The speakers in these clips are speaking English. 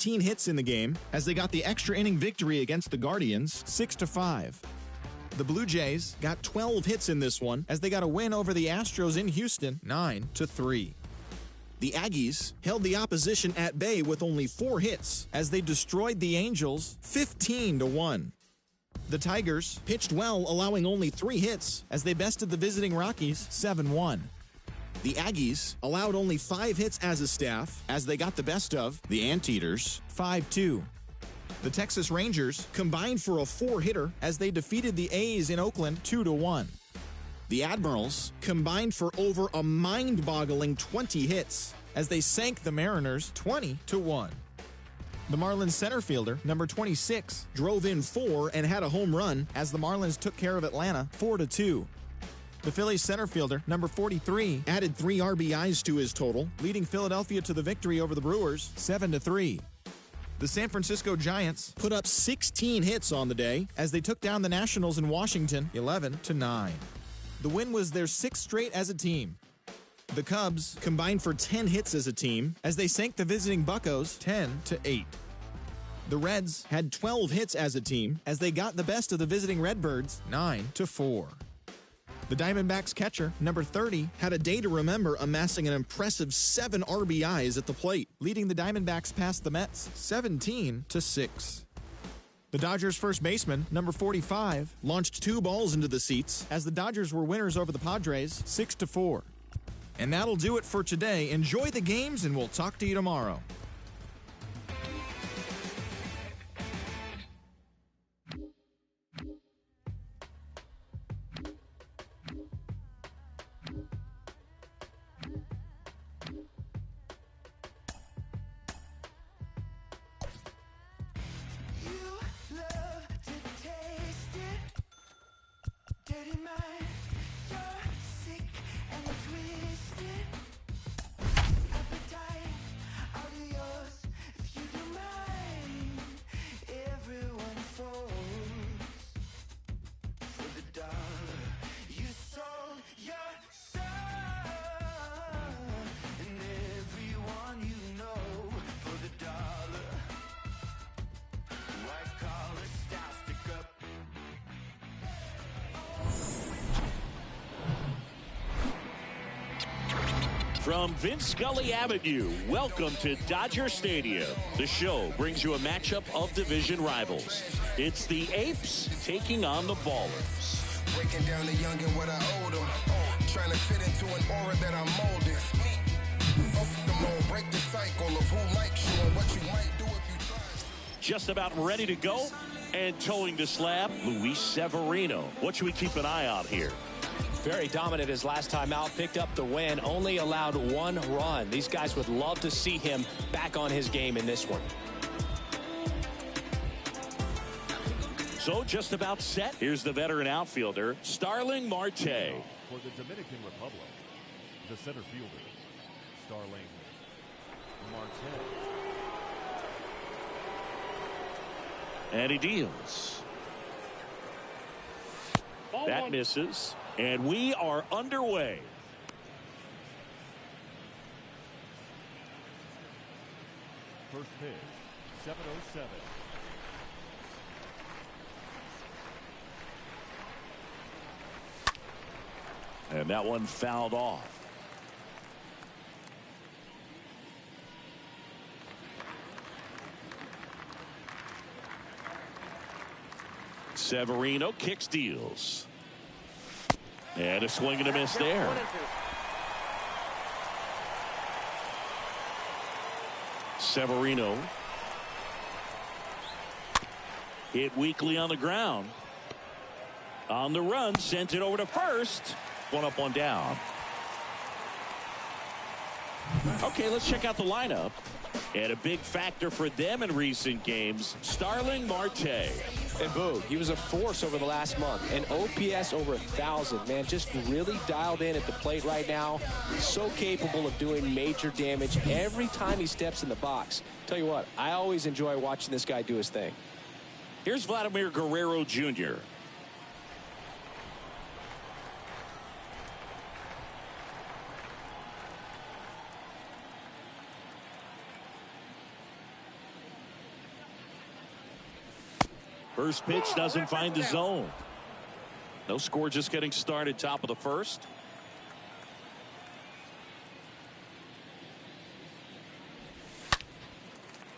14 hits in the game as they got the extra inning victory against the Guardians 6-5. The Blue Jays got 12 hits in this one as they got a win over the Astros in Houston 9-3. The Aggies held the opposition at bay with only 4 hits as they destroyed the Angels 15-1. The Tigers pitched well, allowing only 3 hits as they bested the visiting Rockies 7-1. The Aggies allowed only 5 hits as a staff as they got the best of the Anteaters 5-2. The Texas Rangers combined for a 4-hitter as they defeated the A's in Oakland 2-1. The Admirals combined for over a mind-boggling 20 hits as they sank the Mariners 20-1. The Marlins center fielder, number 26, drove in 4 and had a home run as the Marlins took care of Atlanta 4-2. The Phillies center fielder, number 43, added 3 RBIs to his total, leading Philadelphia to the victory over the Brewers 7-3. The San Francisco Giants put up 16 hits on the day as they took down the Nationals in Washington 11-9. The win was their 6th straight as a team. The Cubs combined for 10 hits as a team as they sank the visiting Buccos 10-8. The Reds had 12 hits as a team as they got the best of the visiting Redbirds 9-4. The Diamondbacks catcher, number 30, had a day to remember, amassing an impressive 7 RBIs at the plate, leading the Diamondbacks past the Mets 17-6. The Dodgers first baseman, number 45, launched 2 balls into the seats as the Dodgers were winners over the Padres 6-4. And that'll do it for today. Enjoy the games, and we'll talk to you tomorrow. From Vince Scully Avenue, welcome to Dodger Stadium. The show brings you a matchup of division rivals. It's the Apes taking on the Ballers. Breaking down the young and what I owe them. Trying to fit into an aura that I'm molded. Off the mold, break the cycle of who likes you and what you might do if you try. Just about ready to go and towing the slab, Luis Severino. What should we keep an eye on here? Very dominant his last time out, picked up the win, only allowed 1 run. These guys would love to see him back on his game in this one. So just about set. Here's the veteran outfielder, Starling Marte. For the Dominican Republic, the center fielder, Starling Marte. And he deals. That misses. And we are underway. First pitch, 7:07. And that one fouled off. Severino kicks, deals. And a swing and a miss there. Severino hit weakly on the ground. On the run, sent it over to first. 1 up, 1 down. Okay, let's check out the lineup. And a big factor for them in recent games, Starling Marte. And Boo, he was a force over the last month. An OPS over 1,000. Man, just really dialed in at the plate right now. So capable of doing major damage every time he steps in the box. Tell you what, I always enjoy watching this guy do his thing. Here's Vladimir Guerrero Jr. First pitch doesn't find the zone. No score, just getting started, top of the first.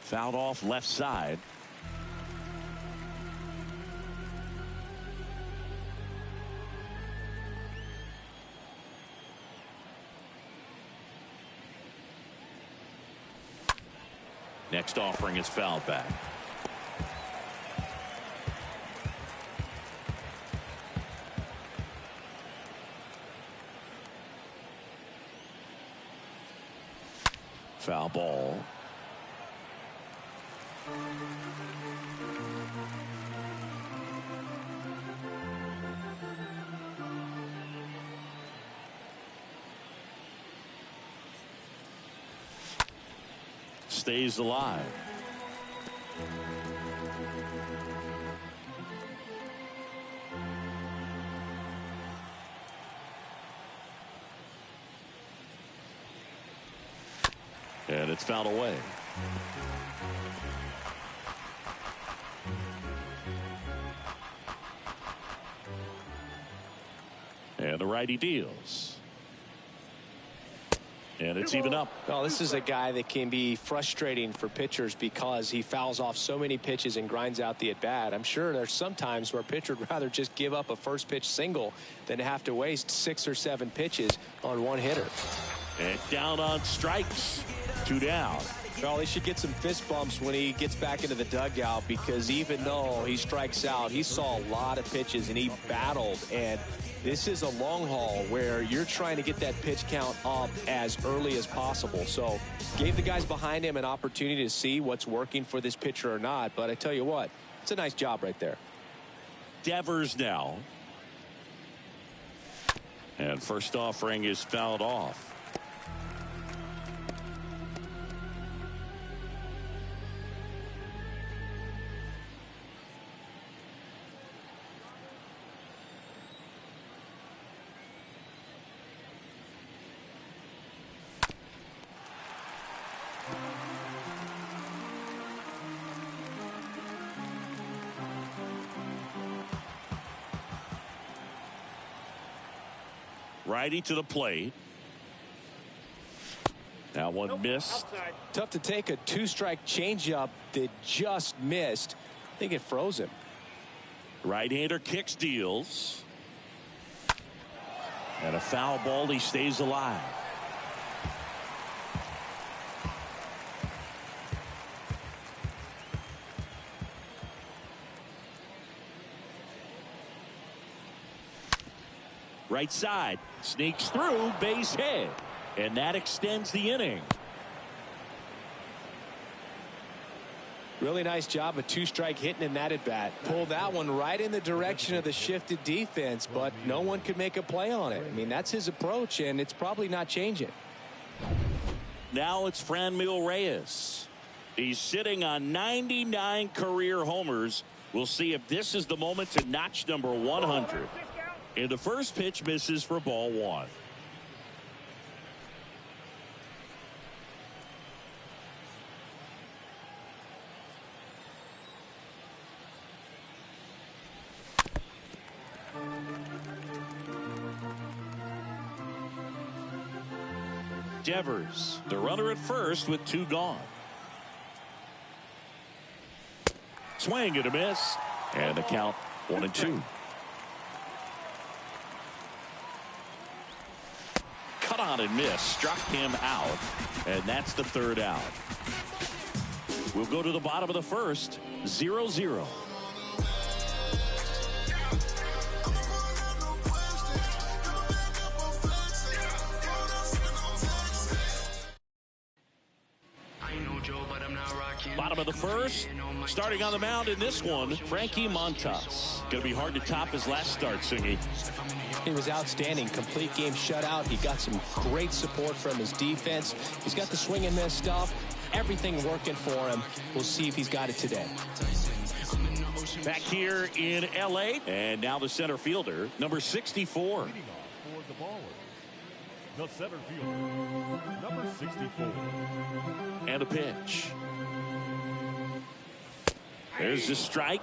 Fouled off left side. Next offering is fouled back. Foul ball. Stays alive. And it's fouled away. And the righty deals. And it's even up. Well, this is a guy that can be frustrating for pitchers because he fouls off so many pitches and grinds out the at-bat. I'm sure there's some times where a pitcher would rather just give up a first pitch single than have to waste 6 or 7 pitches on one hitter. And down on strikes. 2 down. Well, he should get some fist bumps when he gets back into the dugout, because even though he strikes out, he saw a lot of pitches and he battled. And this is a long haul where you're trying to get that pitch count up as early as possible. So gave the guys behind him an opportunity to see what's working for this pitcher or not. But I tell you what, it's a nice job right there. Devers now. And first offering is fouled off. Righty to the plate. Now one missed. Tough to take a 2-strike changeup that just missed. I think it froze him. Right-hander kicks, deals. And a foul ball. He stays alive. Right side, sneaks through, base hit, and that extends the inning. Really nice job of 2-strike hitting in that at bat. Pulled that one right in the direction of the shifted defense, but no one could make a play on it. I mean, that's his approach, and it's probably not changing. Now it's Franmil Reyes. He's sitting on 99 career homers. We'll see if this is the moment to notch number 100. And the first pitch misses for ball 1. Devers, the runner at first with 2 gone. Swing and a miss. And the count 1-2. Cut on and miss, struck him out, and that's the 3rd out. We'll go to the bottom of the first, 0-0. Bottom of the first, starting on the mound in this one, Frankie Montas. Going to be hard to top his last start, Singy. He was outstanding. Complete game shutout. He got some great support from his defense. He's got the swing and miss stuff. Everything working for him. We'll see if he's got it today. Back here in L.A. And now the center fielder, number 64. Leading off for the baller, the center fielder, number 64. And a pitch. There's the strike.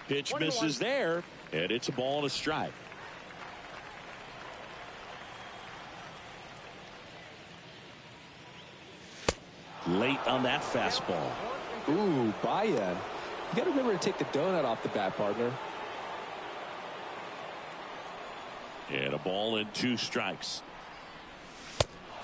Pitch misses there, and it's a ball and a strike. Late on that fastball. Ooh, Baya. You got to remember to take the donut off the bat, partner. And a ball and 2 strikes.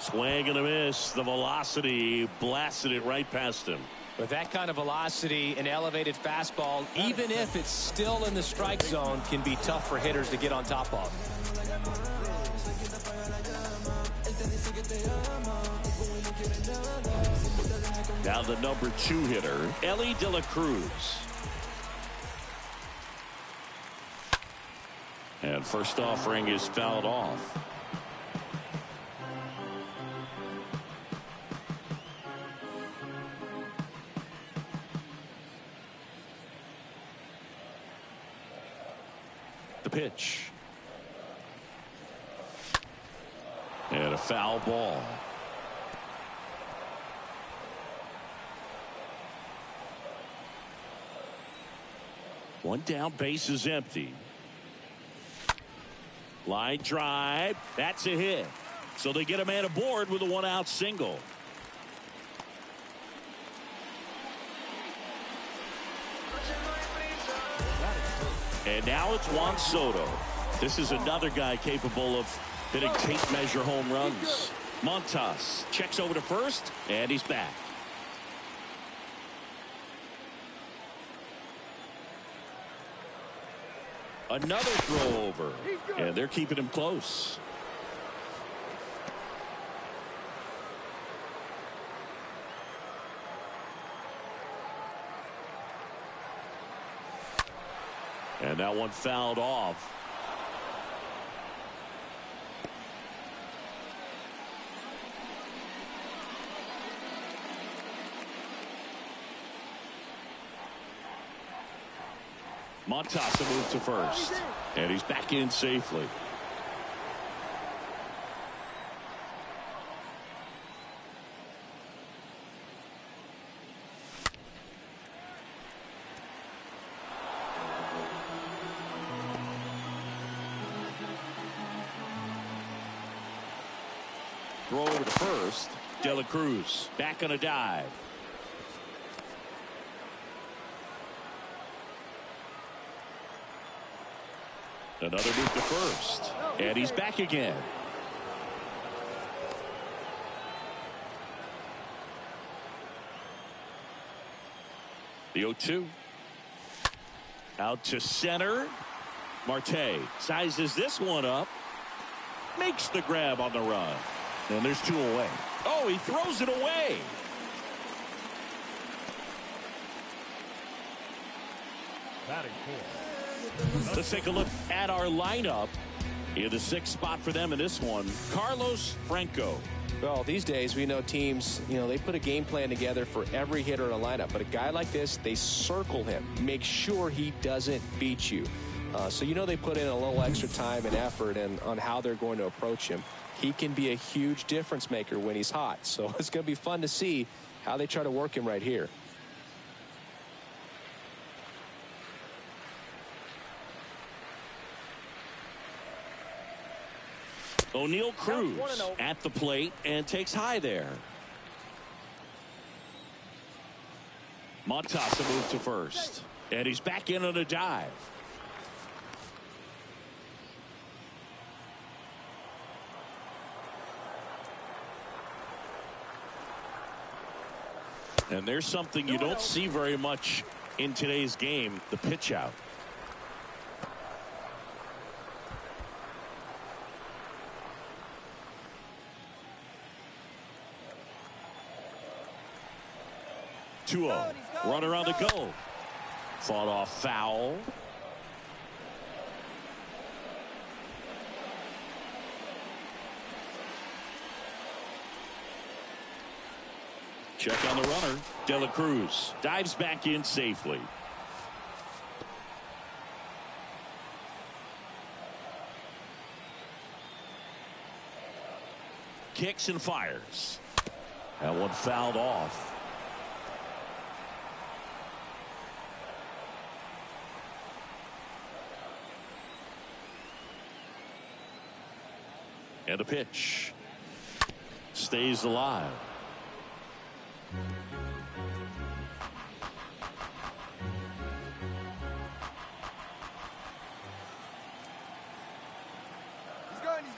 Swing and a miss. The velocity blasted it right past him. With that kind of velocity, an elevated fastball, even if it's still in the strike zone, can be tough for hitters to get on top of. Now the number 2 hitter, Ellie De La Cruz. And first offering is fouled off. The pitch. And a foul ball. One down, base is empty. Line drive. That's a hit. So they get a man aboard with a 1-out single. And now it's Juan Soto. This is another guy capable of hitting tape measure home runs. Montas checks over to first, and he's back. Another throw over, and they're keeping him close. And that one fouled off. Montas moved to first, and he's back in safely. Throw over to first. De La Cruz back on a dive. Another move to first, and he's back again. The 0-2. Out to center. Marte sizes this one up. Makes the grab on the run. And there's 2 away. Oh, he throws it away. Batting 4. Let's take a look at our lineup. In the 6th spot for them in this one, Carlos Franco. Well, these days we know teams, they put a game plan together for every hitter in a lineup. But a guy like this, they circle him, make sure he doesn't beat you. So they put in a little extra time and effort on how they're going to approach him. He can be a huge difference maker when he's hot. So it's going to be fun to see how they try to work him right here. O'Neal Cruz at the plate and takes high there. Montas a move to first, and he's back in on a dive. And there's something you don't see very much in today's game, the pitch out. Runner on the go. Fought off foul. Check on the runner. De La Cruz dives back in safely. Kicks and fires. That one fouled off. And a pitch. Stays alive.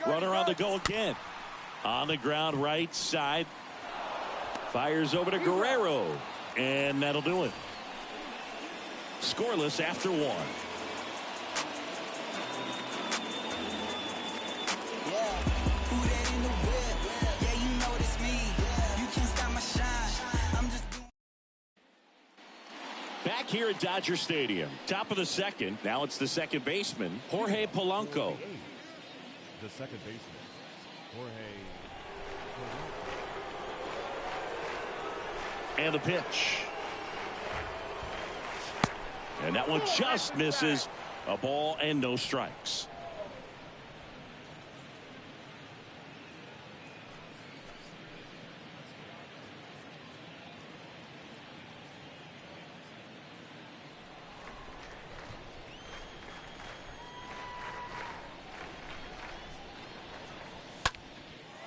Runner on the go again. On the ground, right side. Fires over to Guerrero. And that'll do it. Scoreless after one. Back here at Dodger Stadium. Top of the second. Now it's the second baseman, Jorge Polanco. The second baseman, Jorge. And the pitch. And that one just misses. A ball and no strikes.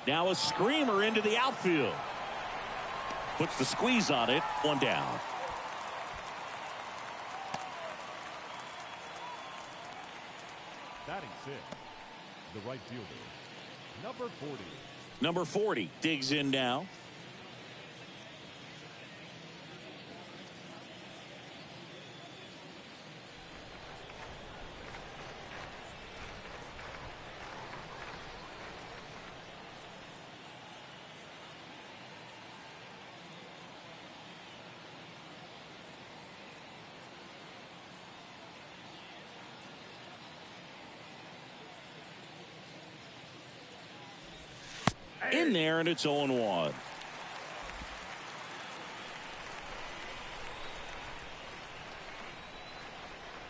Now a screamer into the outfield. Puts the squeeze on it. One down. Batting sixth, the right fielder, number 40. Number 40 digs in now. In there, and it's 0-1.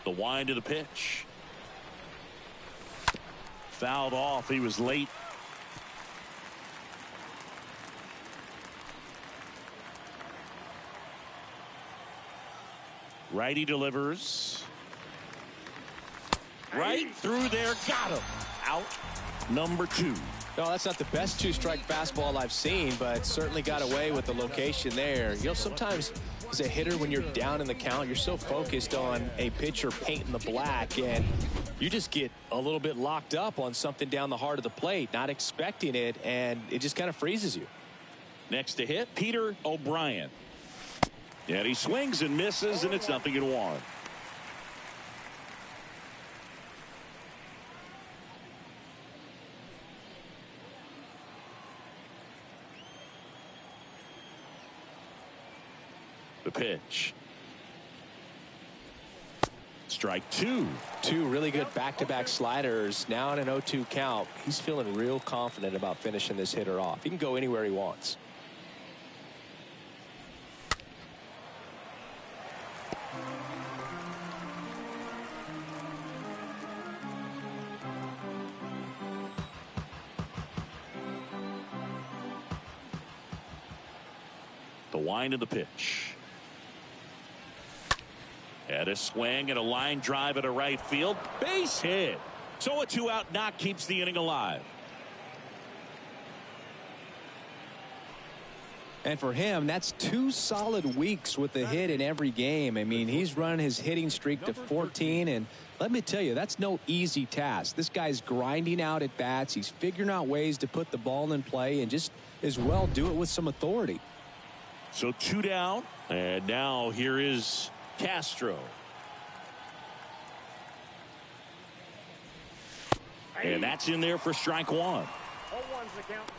The wind of the pitch. Fouled off. He was late. Righty delivers. Right through there. Got him. Out. Number 2. No, that's not the best two-strike fastball I've seen, but certainly got away with the location there. You know, sometimes as a hitter, when you're down in the count, you're so focused on a pitcher painting the black, and you just get a little bit locked up on something down the heart of the plate, not expecting it, and it just kind of freezes you. Next to hit, Peter O'Brien. And he swings and misses, and it's 0-1. The pitch. Strike 2. 2 really good back-to-back sliders. Now in an 0-2 count. He's feeling real confident about finishing this hitter off. He can go anywhere he wants. The wind of the pitch. And a swing and a line drive at a right field. Base hit. So a 2-out knock keeps the inning alive. And for him, that's 2 solid weeks with the hit in every game. I mean, he's running his hitting streak to 14, and let me tell you, that's no easy task. This guy's grinding out at bats. He's figuring out ways to put the ball in play and just as well do it with some authority. So 2 down, and now here is Castro. And that's in there for strike 1. 0-1's the count.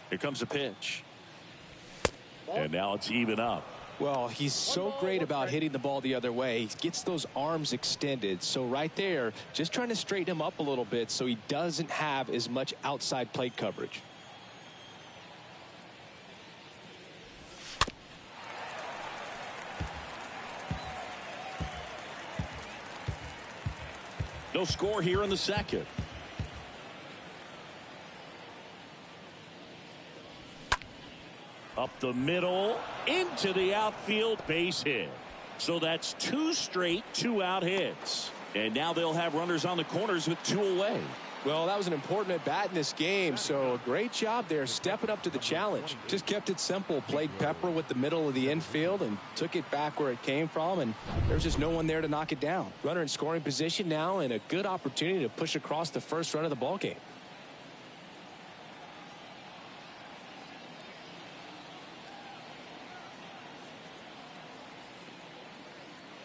Here comes a pitch. And now it's even up. Well, he's so great about hitting the ball the other way. He gets those arms extended. So right there, just trying to straighten him up a little bit so he doesn't have as much outside plate coverage. No score here in the second. Up the middle, into the outfield, base hit. So that's 2 straight 2-out hits. And now they'll have runners on the corners with 2 away. Well, that was an important at-bat in this game, so a great job there stepping up to the challenge. Just kept it simple, played pepper with the middle of the infield and took it back where it came from, and there was just no one there to knock it down. Runner in scoring position now, and a good opportunity to push across the first run of the ballgame.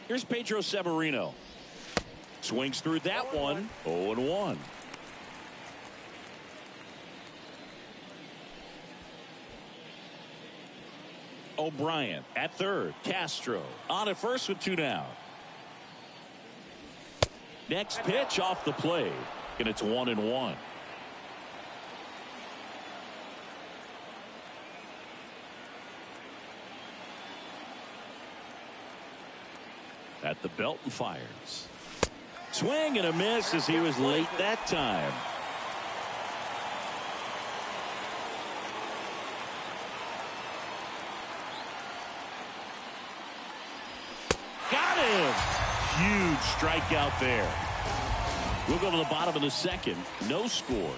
Here's Pedro Severino. Swings through that one, 0-1. O'Brien at third. Castro on at first with 2 down. Next pitch off the plate, and it's 1-1. At the belt and fires. Swing and a miss as he was late that time. Got him. Huge strikeout there. We'll go to the bottom of the second. No score.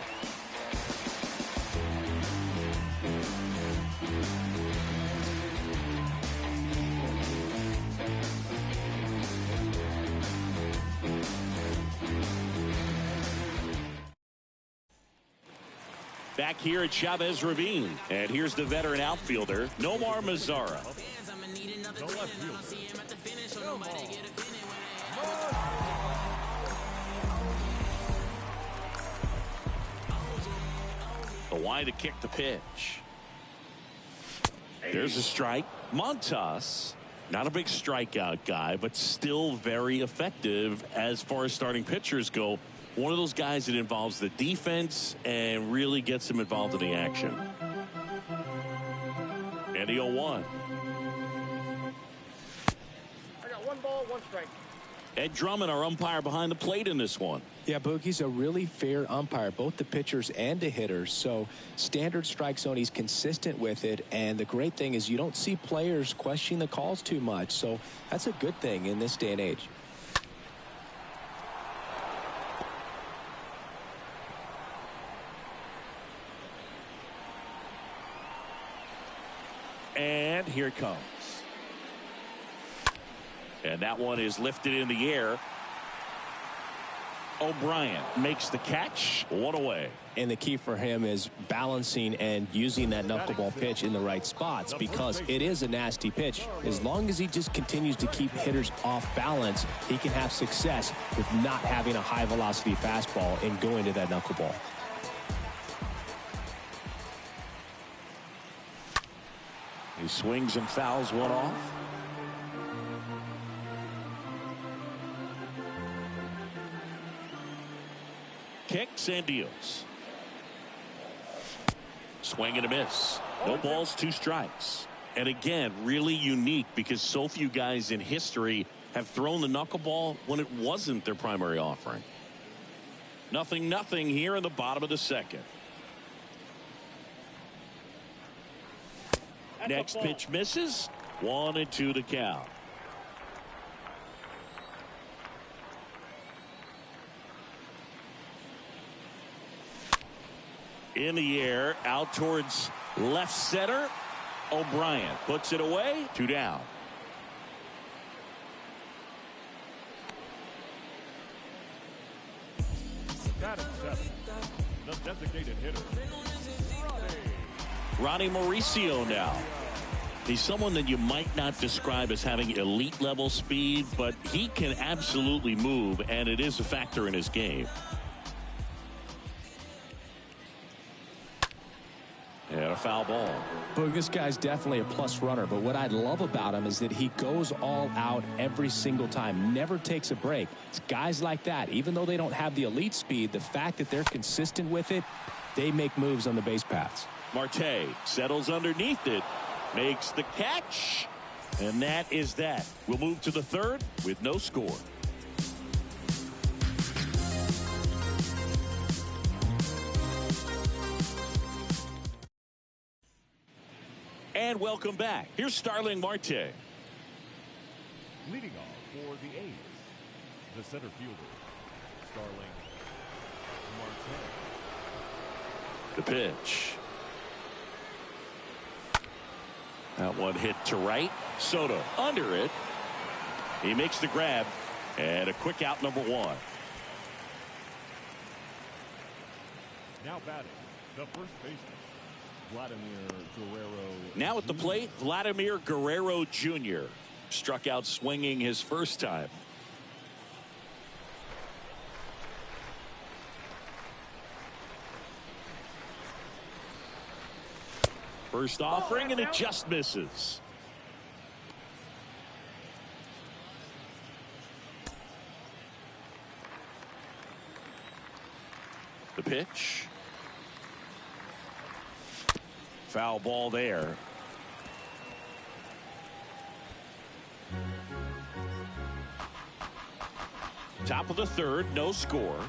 Back here at Chavez Ravine. And here's the veteran outfielder, Nomar Mazara. The left fielder. The wide to kick the pitch. There's a strike. Montas, not a big strikeout guy, but still very effective as far as starting pitchers go. One of those guys that involves the defense and really gets them involved in the action. And the 0-1. I got 1 ball, 1 strike. Ed Drummond, our umpire behind the plate in this one. Yeah, Boogie's a really fair umpire, both the pitchers and the hitters. So standard strike zone, he's consistent with it. And the great thing is you don't see players questioning the calls too much. So that's a good thing in this day and age. And here it comes. And that one is lifted in the air. O'Brien makes the catch. 1 away. And the key for him is balancing and using that knuckleball pitch in the right spots, because it is a nasty pitch. As long as he just continues to keep hitters off balance, he can have success with not having a high velocity fastball and going to that knuckleball. He swings and fouls one off. Kicks and deals. Swing and a miss. No balls, 2 strikes. And again, really unique because so few guys in history have thrown the knuckleball when it wasn't their primary offering. 0-0 here in the bottom of the second. Next pitch misses. 1-2 the count. In the air, out towards left center. O'Brien puts it away. 2 down. Batting 7. The designated hitter, Ronnie Mauricio now. He's someone that you might not describe as having elite level speed, but he can absolutely move, and it is a factor in his game. And a foul ball. Boog, this guy's definitely a plus runner, but what I love about him is that he goes all out every single time, never takes a break. It's guys like that, even though they don't have the elite speed, the fact that they're consistent with it, they make moves on the base paths. Marte settles underneath it, makes the catch, and that is that. We'll move to the third with no score. And welcome back. Here's Starling Marte. Leading off for the A's, the center fielder, Starling Marte. The pitch. That one hit to right. Soto under it. He makes the grab. And a quick out, number one. Now batting, the first baseman, Vladimir Guerrero. Now at the plate, Vladimir Guerrero Jr. Struck out swinging his first time. First offering, and it just misses. The pitch. Foul ball there. Top of the third, no score.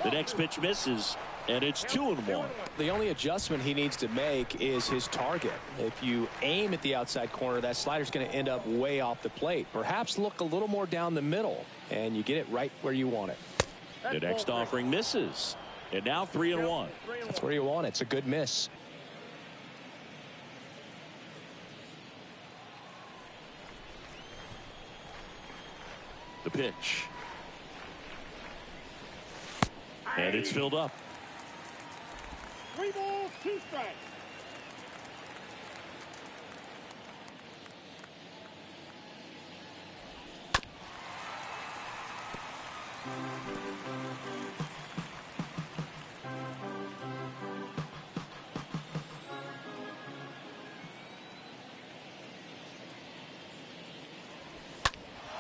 The next pitch misses, and it's 2-1. The only adjustment he needs to make is his target. If you aim at the outside corner, that slider's going to end up way off the plate. Perhaps look a little more down the middle, and you get it right where you want it. The next offering misses, and now 3-1. That's where you want it. It's a good miss. The pitch. And it's filled up. 3 balls, 2 strikes.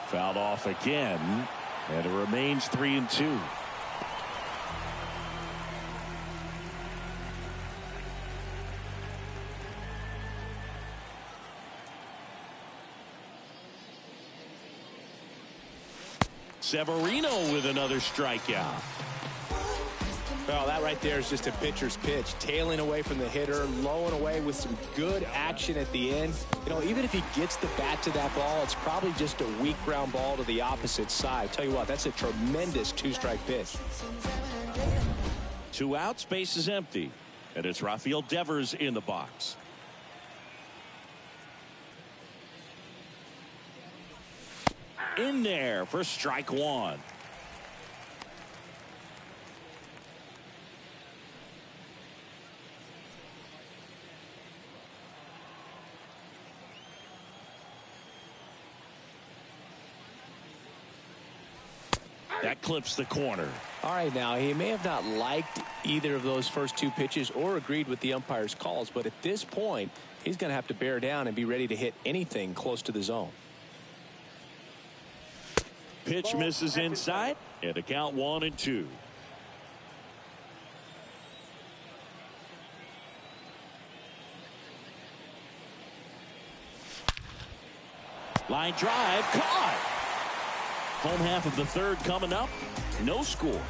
Fouled off again, and it remains 3-2. Severino with another strikeout. Well, that right there is just a pitcher's pitch. Tailing away from the hitter, low and away with some good action at the end. You know, even if he gets the bat to that ball, it's probably just a weak ground ball to the opposite side. Tell you what, that's a tremendous 2-strike pitch. 2 outs, base is empty. And it's Rafael Devers in the box. In there for strike 1. That clips the corner. All right, now, he may have not liked either of those first 2 pitches or agreed with the umpire's calls, but at this point, he's going to have to bear down and be ready to hit anything close to the zone. Pitch misses inside, and a count 1-2. Line drive, caught. Home half of the third coming up. No score.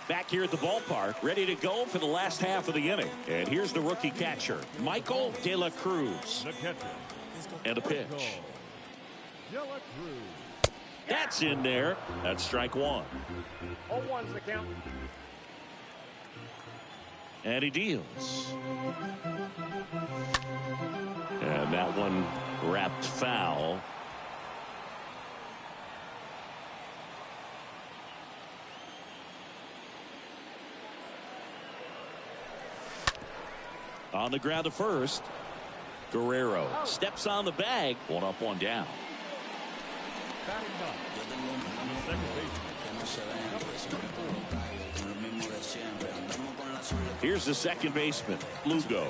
Back here at the ballpark, ready to go for the last half of the inning. And here's the rookie catcher, Michael De La Cruz. The catcher. And a pitch. De La Cruz. That's in there. That's strike 1. 0-1's the count. And he deals. And that one wrapped foul. On the ground to first. Guerrero steps on the bag. 1 up, 1 down. Batting ninth, the second baseman. Here's the second baseman, Lugo.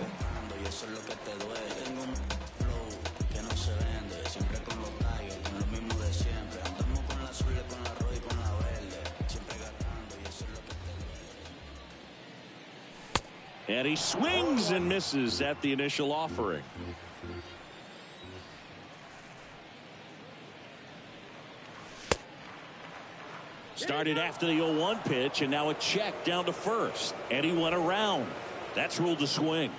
And he swings and misses at the initial offering. Started after the 0-1 pitch, and now a check down to first. And he went around. That's ruled a swing.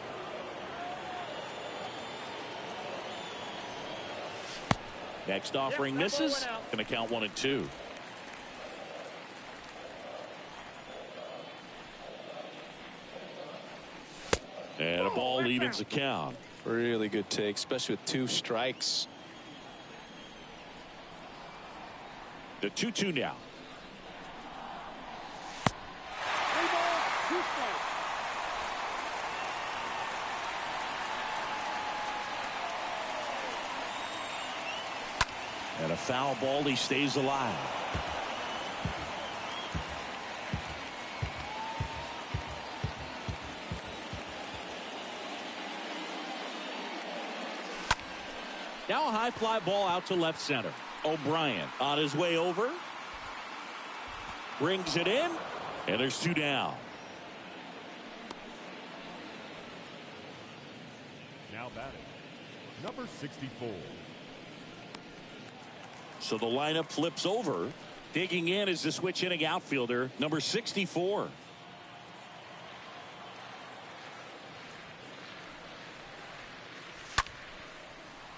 Next offering misses. Going to count 1-2. And a ball evens the count. Really good take, especially with 2 strikes. The 2-2 now. And a foul ball, he stays alive. Now a high fly ball out to left center. O'Brien on his way over. Brings it in. And there's 2 down. Now batting, number 64. So the lineup flips over. Digging in is the switch hitting outfielder, number 64.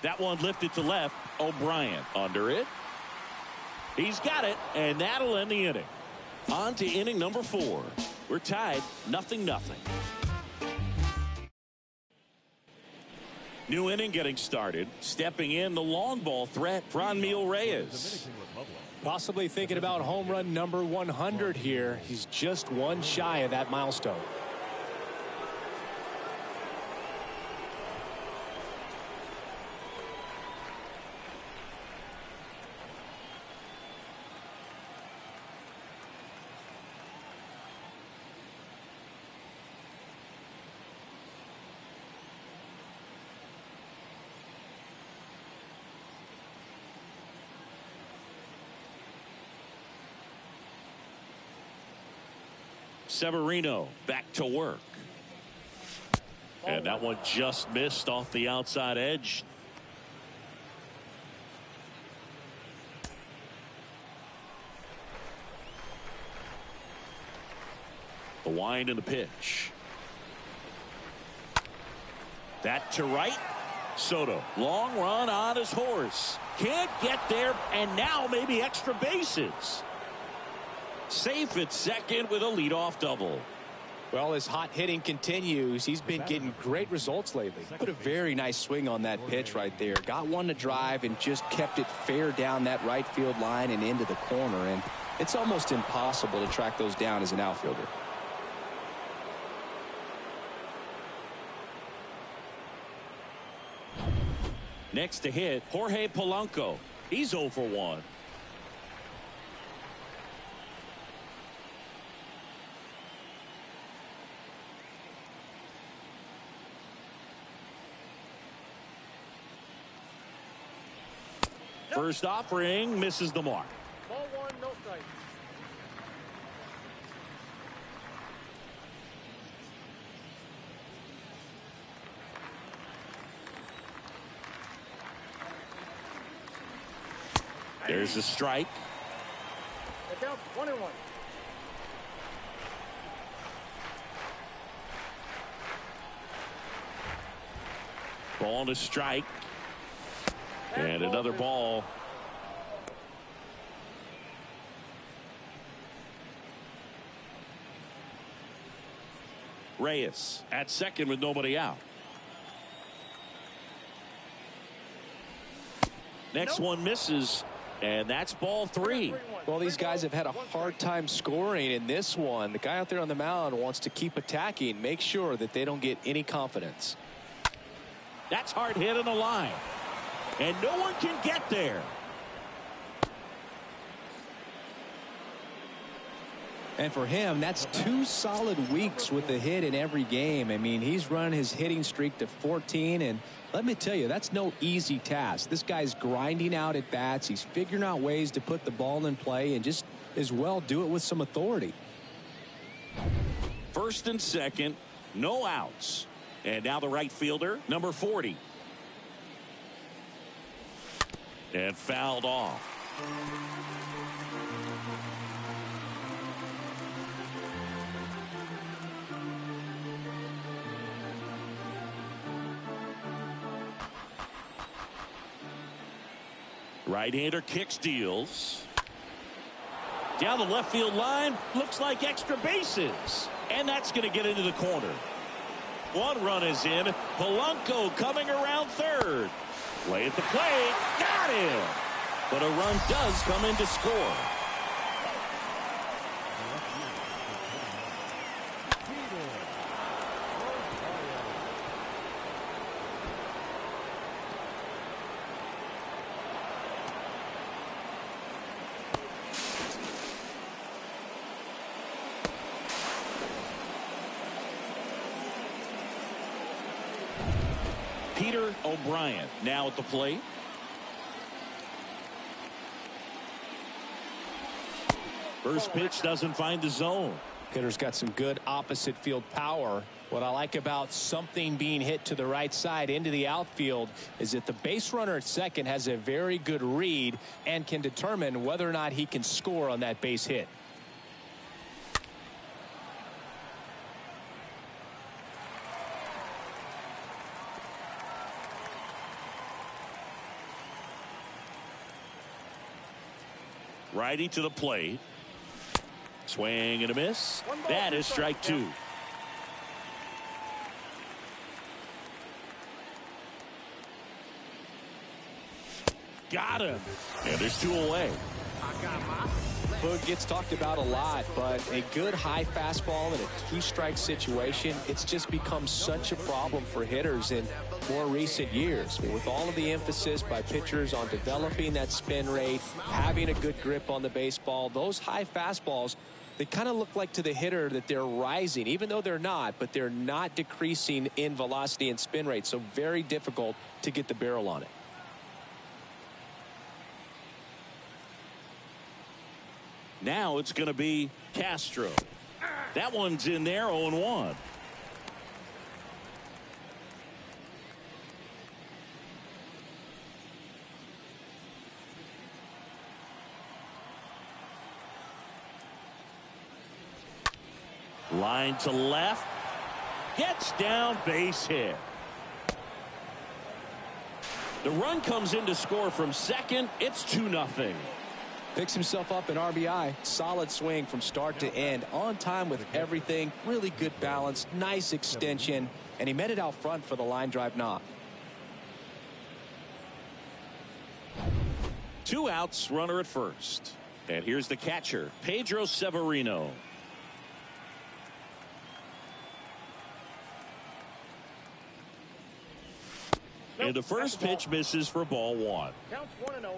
That one lifted to left. O'Brien under it. He's got it, and that'll end the inning. On to inning number 4. We're tied 0-0. New inning getting started. Stepping in, the long ball threat, Franmil Reyes. Possibly thinking about home run number 100 here. He's just 1 shy of that milestone. Severino back to work. And that one just missed off the outside edge. The wind and the pitch. That to right. Soto, long run on his horse. Can't get there, and now maybe extra bases. Safe at second with a leadoff double. Well, as hot hitting continues, he's been getting great results lately. Put a very nice swing on that pitch right there. Got one to drive and just kept it fair down that right field line and into the corner. And it's almost impossible to track those down as an outfielder. Next to hit, Jorge Polanco. He's 0 for 1. First offering misses the mark. Ball 1, no strike. There's a strike. Get down 1-1. Ball to strike. And another ball. Reyes at second with nobody out. Next one misses, and that's ball 3. Well, these guys have had a hard time scoring in this one. The guy out there on the mound wants to keep attacking, make sure that they don't get any confidence. That's hard hit in the line. And no one can get there. And for him, that's 2 solid weeks with a hit in every game. I mean, he's run his hitting streak to 14, and let me tell you, that's no easy task. This guy's grinding out at bats. He's figuring out ways to put the ball in play and just as well do it with some authority. First and second, No outs. And now the right fielder, number 40. And fouled off. Right-hander kicks, deals. Down the left field line, looks like extra bases. And that's going to get into the corner. One run is in. Polanco coming around third. Play at the plate. Got him. But a run does come in to score. O'Brien now at the plate. First pitch doesn't find the zone. Hitter's got some good opposite field power. What I like about something being hit to the right side into the outfield is that the base runner at second has a very good read and can determine whether or not he can score on that base hit. Righty to the plate. Swing and a miss. That is strike two. Got him. And there's two away. Boog gets talked about a lot, but a good high fastball in a two-strike situation, it's just become such a problem for hitters in more recent years. With all of the emphasis by pitchers on developing that spin rate, having a good grip on the baseball, those high fastballs, they kind of look like to the hitter that they're rising, even though they're not, but they're not decreasing in velocity and spin rate, so very difficult to get the barrel on it. Now it's going to be Castro. That one's in there, 0-1. Line to left. Gets down, base hit. The run comes in to score from second. It's 2-0. Picks himself up an RBI. Solid swing from start to end. On time with everything. Really good balance. Nice extension. And he met it out front for the line drive knock. 2 outs, runner at first. And here's the catcher, Pedro Severino. And the first pitch misses for ball 1. Counts 1-0.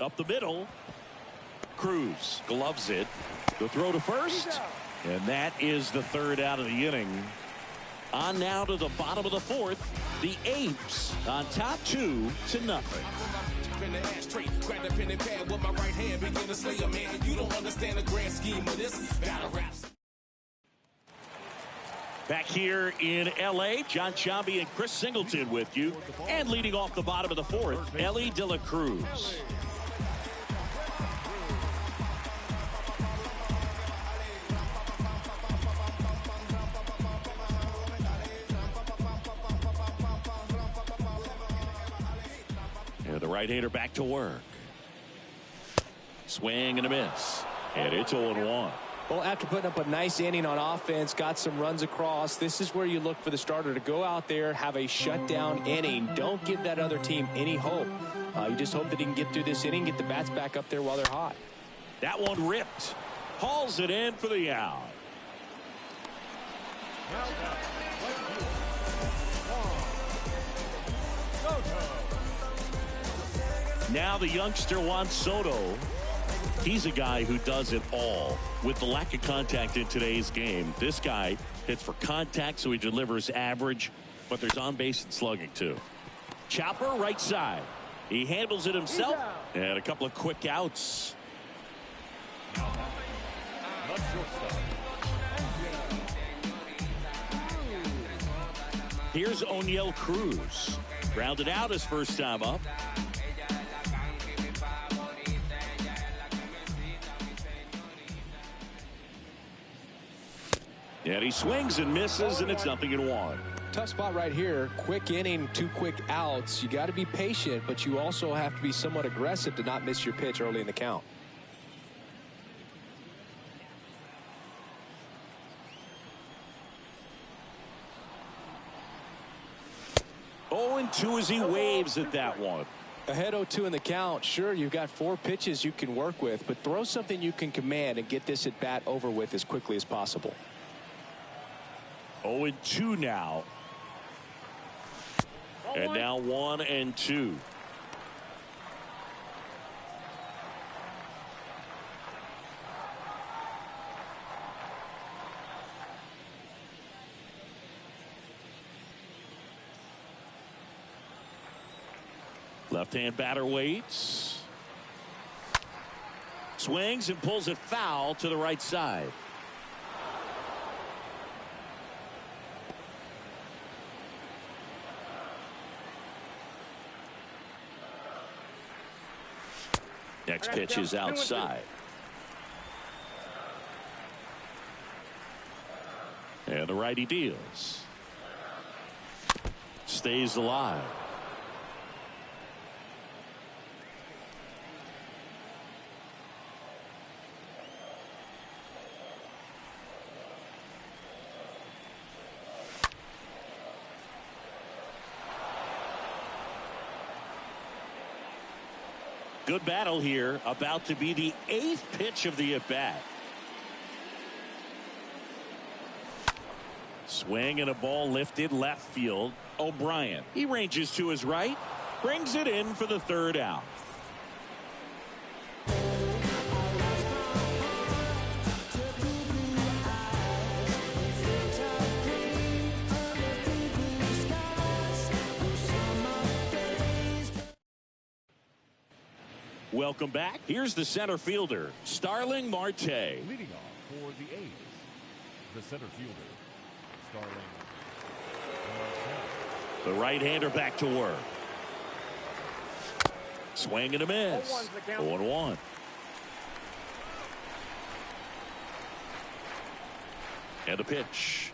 Up the middle. Cruz gloves it. The throw to first. And that is the third out of the inning. On now to the bottom of the fourth. The Apes on top 2-0. In the ashtray, grab the pen and pad with my right hand, begin to slay a man. You don't understand the grand scheme of this. Battle raps. Back here in L.A., John Chambi and Chris Singleton with you. And leading off the bottom of the fourth, Ellie De La Cruz. The right-hander back to work. Swing and a miss. And it's 0-1. Well, after putting up a nice inning on offense, got some runs across, this is where you look for the starter to go out there, have a shutdown inning. Don't give that other team any hope. You just hope that he can get through this inning, get the bats back up there while they're hot. That one ripped. Hauls it in for the out. Now the youngster Juan Soto. He's a guy who does it all. With the lack of contact in today's game, this guy hits for contact, so he delivers average, but there's on base and slugging too. Chopper right side. He handles it himself. And a couple of quick outs. Not shortstop. Here's O'Neill Cruz. Grounded out his first time up. And he swings and misses, and it's 0-1. Tough spot right here. Quick inning, 2 quick outs. You got to be patient, but you also have to be somewhat aggressive to not miss your pitch early in the count. Oh, 0-2 as he waves at that one. Ahead 0-2 in the count. Sure, you've got 4 pitches you can work with, but throw something you can command and get this at bat over with as quickly as possible. 0-2 now. And now 1-2. Left-hand batter waits. Swings and pulls it foul to the right side. Next pitch is outside. And the righty deals. Stays alive. Good battle here. About to be the 8th pitch of the at-bat. Swing and a ball lifted left field. O'Brien. He ranges to his right. Brings it in for the 3rd out. Welcome back. Here's the center fielder, Starling Marte. Leading off for the A's, the center fielder, Starling Marte. The right-hander back to work. Swing and a miss. 0-1. And a pitch.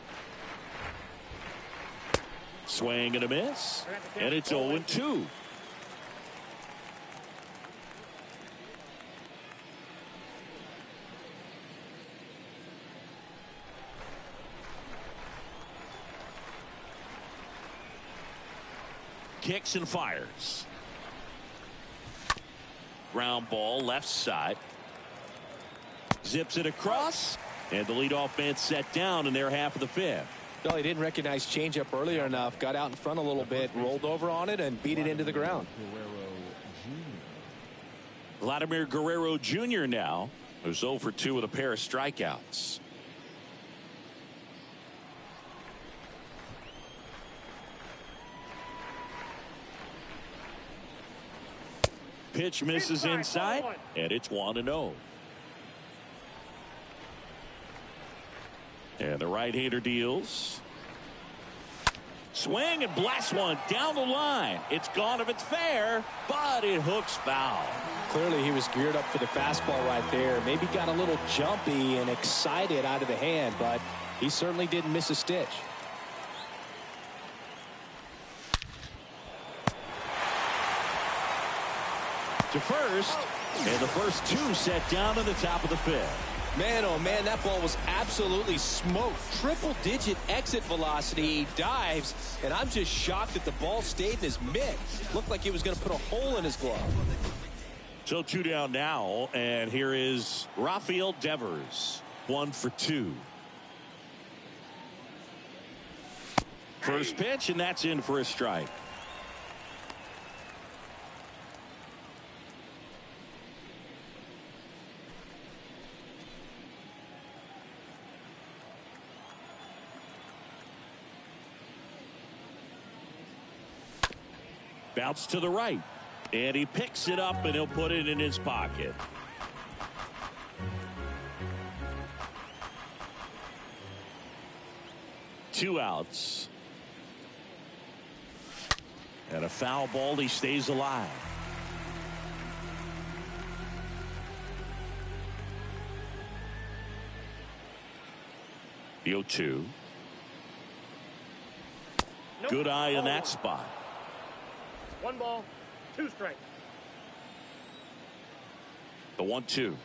Swing and a miss. And it's 0-2. Kicks and fires. Ground ball left side. Zips it across. And the leadoff man set down in their half of the 5th. No, he didn't recognize changeup earlier enough. Got out in front a little bit, rolled over on it, and beat it into the ground. Vladimir Guerrero Jr. now, who's 0 for 2 with a pair of strikeouts. Pitch misses inside, and it's 1-0. And the right-hander deals. Swing and blast one down the line. It's gone if it's fair, but it hooks foul. Clearly he was geared up for the fastball right there. Maybe got a little jumpy and excited out of the hand, but he certainly didn't miss a stitch. To first, and the first 2 set down in the top of the 5th. Man, oh man, that ball was absolutely smoked. Triple-digit exit velocity. He dives, and I'm just shocked that the ball stayed in his mitt. Looked like he was going to put a hole in his glove. So 2 down now, and here is Rafael Devers, 1 for 2. First pitch, and that's in for a strike. Bounce to the right. And he picks it up and he'll put it in his pocket. Two outs. And a foul ball. He stays alive. The 0-2. Nope. Good eye in that spot. 1 ball, 2 strikes. The 1-2.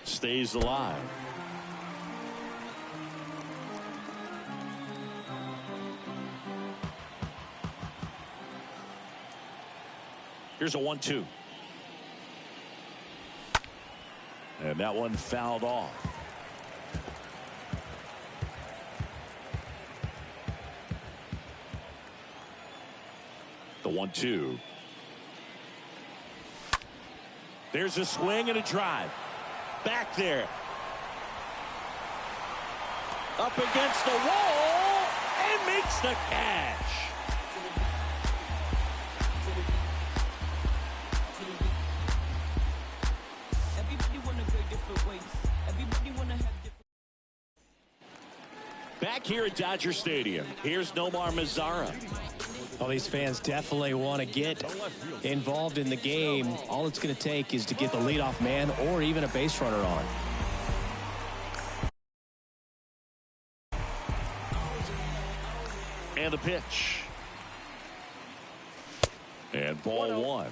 Stays alive. Here's a 1-2. And that one fouled off. The 1-2. There's a swing and a drive. Back there. Up against the wall and makes the catch. Back here at Dodger Stadium, here's Nomar Mazara. Well, these fans definitely want to get involved in the game. All it's going to take is to get the leadoff man or even a base runner on. And the pitch. And ball 1.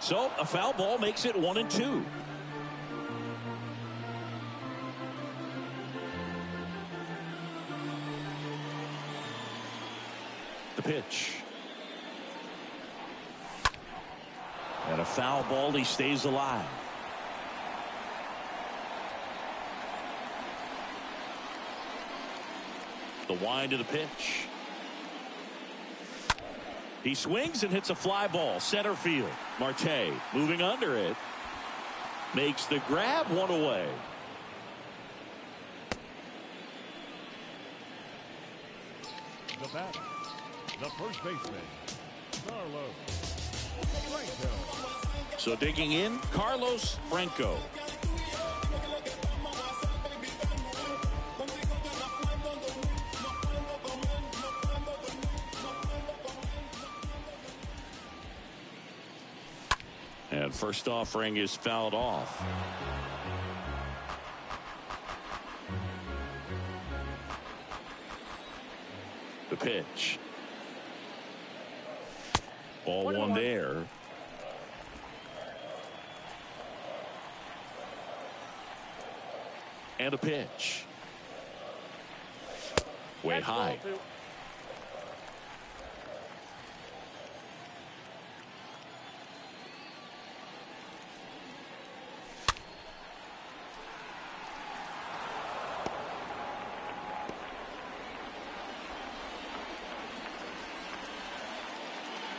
So a foul ball makes it 1-2. The pitch. And a foul ball. He stays alive. The wind of the pitch. He swings and hits a fly ball. Center field. Marte moving under it. Makes the grab. 1 away. The batter, the first baseman, Carlos Franco. So digging in, Carlos Franco. And first offering is fouled off. The pitch. Ball 1 there. And a pitch. Way high.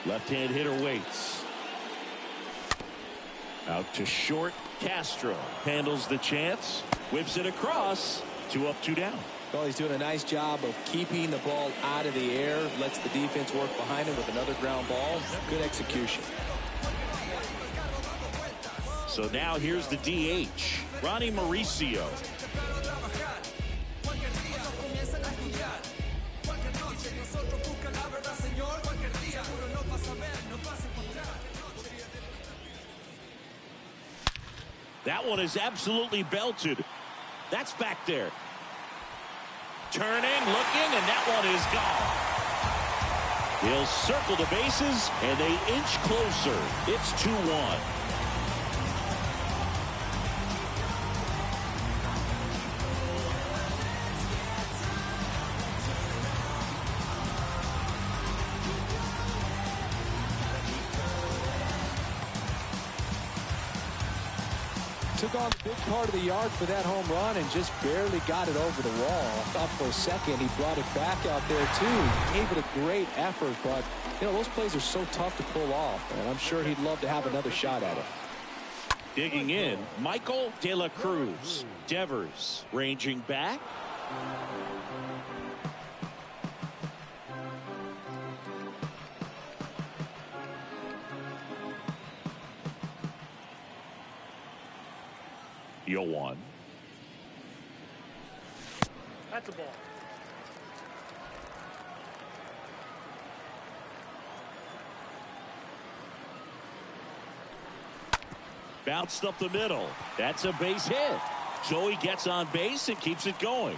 Left-hand hitter waits. Out to short. Castro handles the chance. Whips it across. 2 up, 2 down. Well, he's doing a nice job of keeping the ball out of the air. Lets the defense work behind him with another ground ball. Good execution. So now here's the DH. Ronnie Mauricio. That one is absolutely belted. That's back there. Turning, looking, and that one is gone. He'll circle the bases, and they inch closer. It's 2-1. took on the big part of the yard for that home run and just barely got it over the wall. I thought for a second he brought it back out there too. Gave it a great effort, but you know, those plays are so tough to pull off, and I'm sure he'd love to have another shot at it. Digging in, Michael De La Cruz. Devers ranging back. Yoan. That's a ball. Bounced up the middle. That's a base hit. So he gets on base and keeps it going.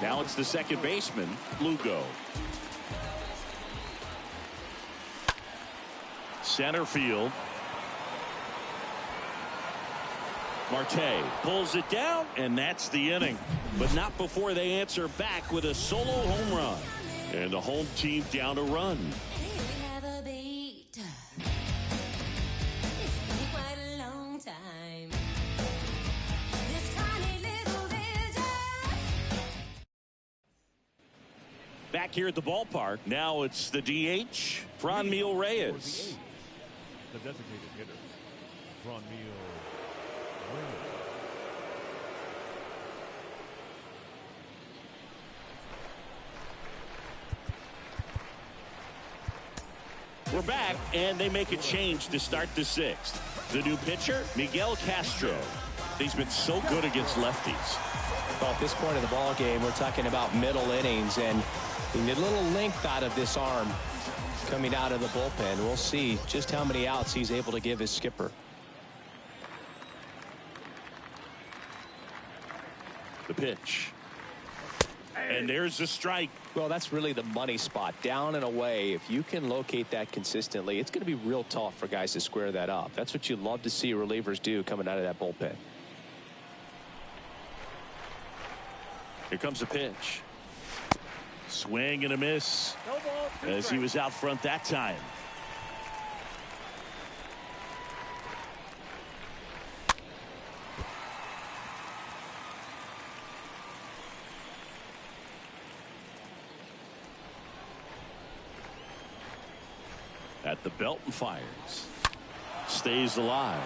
Now it's the second baseman, Lugo. Center field. Marte pulls it down, and that's the inning. But not before they answer back with a solo home run. And the home team down a run. Back here at the ballpark, now it's the DH, Franmil Reyes. The designated hitter, Franmil Reyes. We're back, and they make a change to start the sixth. The new pitcher, Miguel Castro. He's been so good against lefties. Well, at this point in the ball game, we're talking about middle innings, and you need a little length out of this arm coming out of the bullpen. We'll see just how many outs he's able to give his skipper. The pitch. And there's the strike. Well, that's really the money spot. Down and away. If you can locate that consistently, it's going to be real tough for guys to square that up. That's what you love to see relievers do coming out of that bullpen. Here comes a pitch. Swing and a miss. No ball, two as he strikes. was out front that time. At the belt and fires. Stays alive.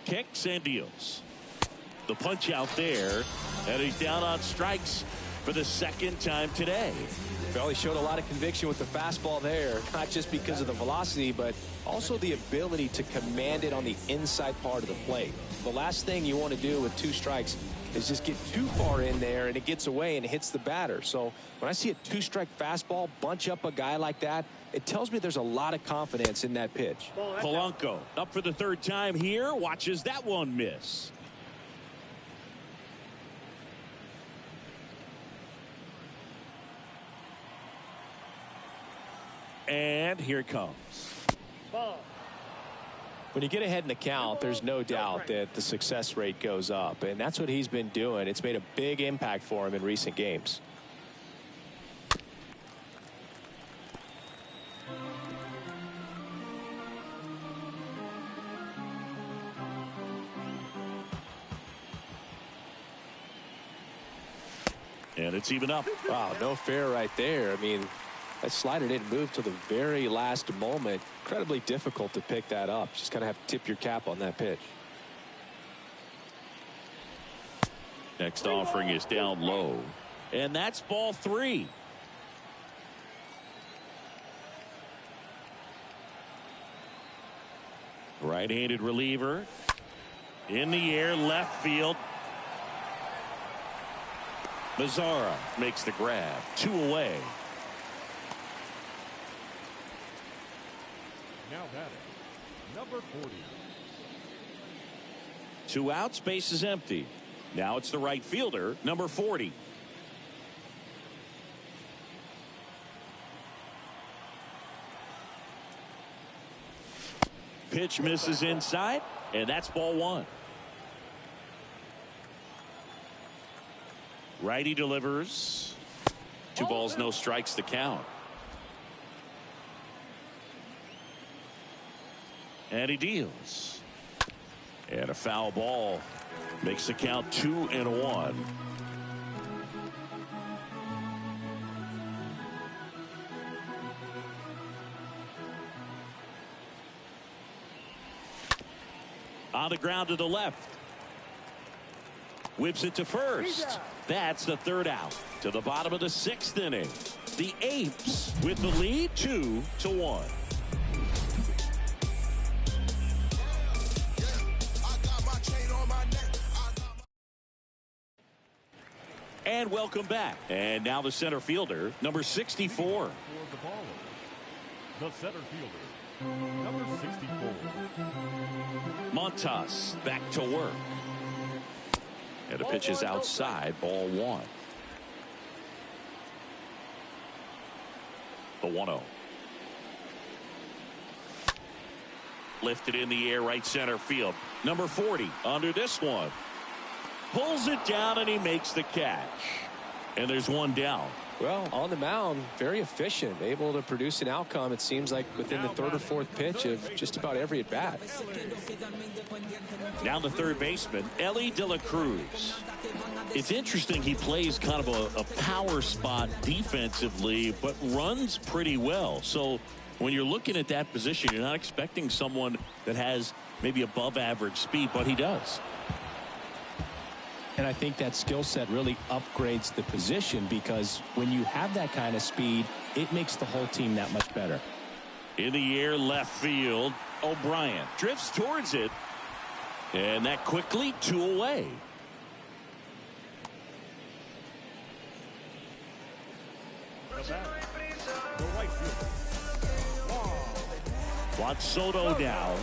Kicks and deals. The punch out there, and he's down on strikes for the second time today. Well, he showed a lot of conviction with the fastball there, not just because of the velocity, but also the ability to command it on the inside part of the plate. The last thing you want to do with two strikes is just get too far in there and it gets away and hits the batter. So when I see a two-strike fastball bunch up a guy like that, it tells me there's a lot of confidence in that pitch. Polanco up for the third time here, watches that one miss. And here it comes. Ball. When you get ahead in the count, there's no doubt that the success rate goes up, and that's what he's been doing. It's made a big impact for him in recent games. And it's even up. Wow, no fair right there. I mean, that slider didn't move till the very last moment. Incredibly difficult to pick that up. Just kind of have to tip your cap on that pitch. Next offering is down low. And that's ball 3. Right-handed reliever. In the air, left field. Mazzara makes the grab. 2 away. Now batting, number 40. 2 outs, base is empty. Now it's the right fielder, number 40. pitch misses inside, and that's ball one. Righty delivers. 2 balls, no strikes to count. And he deals. And a foul ball makes the count 2-1. On the ground to the left. Whips it to first. That's the 3rd out. To the bottom of the 6th inning. The Apes with the lead 2-1. And welcome back. And now the center fielder, number 64. For the baller, the center fielder, number 64. Montas back to work. And the pitch is outside, ball 1. The 1-0. Lifted in the air, right center field. Number 40 under this one. Pulls it down and he makes the catch. And there's one down. Well, on the mound, very efficient, able to produce an outcome, it seems like, within the 3rd or 4th pitch of just about every at-bat. Down the third baseman, Ellie De La Cruz. It's interesting, he plays kind of a power spot defensively, but runs pretty well. So when you're looking at that position, you're not expecting someone that has maybe above average speed, but he does. And I think that skill set really upgrades the position, because when you have that kind of speed, it makes the whole team that much better. In the air, left field, O'Brien drifts towards it, and that quickly 2 away. The right fielder, Juan Soto down.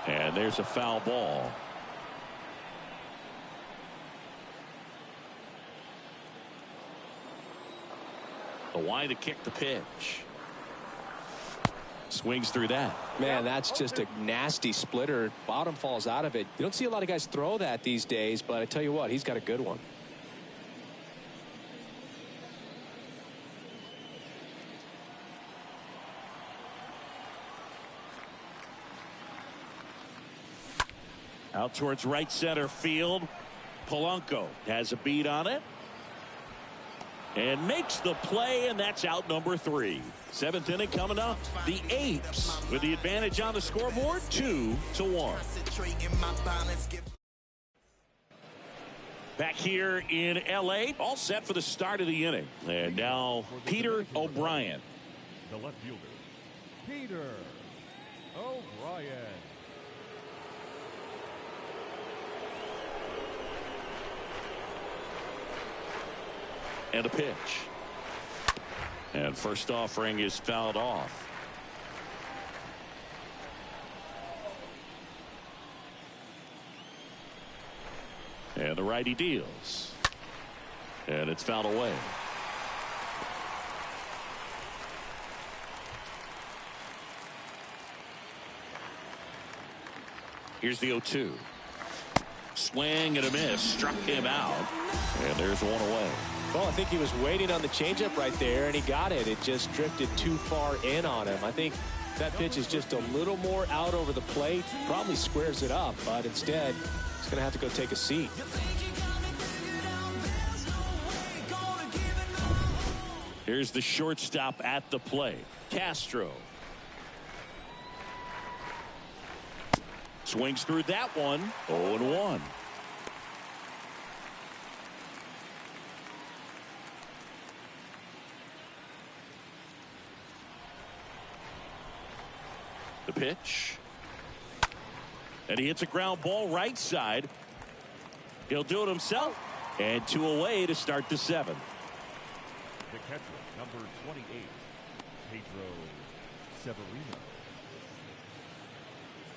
And there's a foul ball. The wide to kick the pitch. Swings through that. Man, that's just a nasty splitter. Bottom falls out of it. You don't see a lot of guys throw that these days, but I tell you what, he's got a good one. Out towards right center field. Polanco has a beat on it. And makes the play, and that's out number 3. 7th inning coming up. The Apes with the advantage on the scoreboard, 2-1. Back here in L.A., all set for the start of the inning. And now Peter O'Brien. the left fielder, Peter O'Brien. And a pitch. And first offering is fouled off. And the righty deals. And it's fouled away. Here's the 0-2. Swing and a miss. Struck him out. And there's one away. Well, I think he was waiting on the changeup right there, and he got it. It just drifted too far in on him. I think that pitch is just a little more out over the plate. Probably squares it up, but instead, he's going to have to go take a seat. Here's the shortstop at the plate, Castro. Swings through that one. 0-1. The pitch. And he hits a ground ball right side. He'll do it himself. And 2 away to start the 7th. The catcher, number 28, Pedro Severino.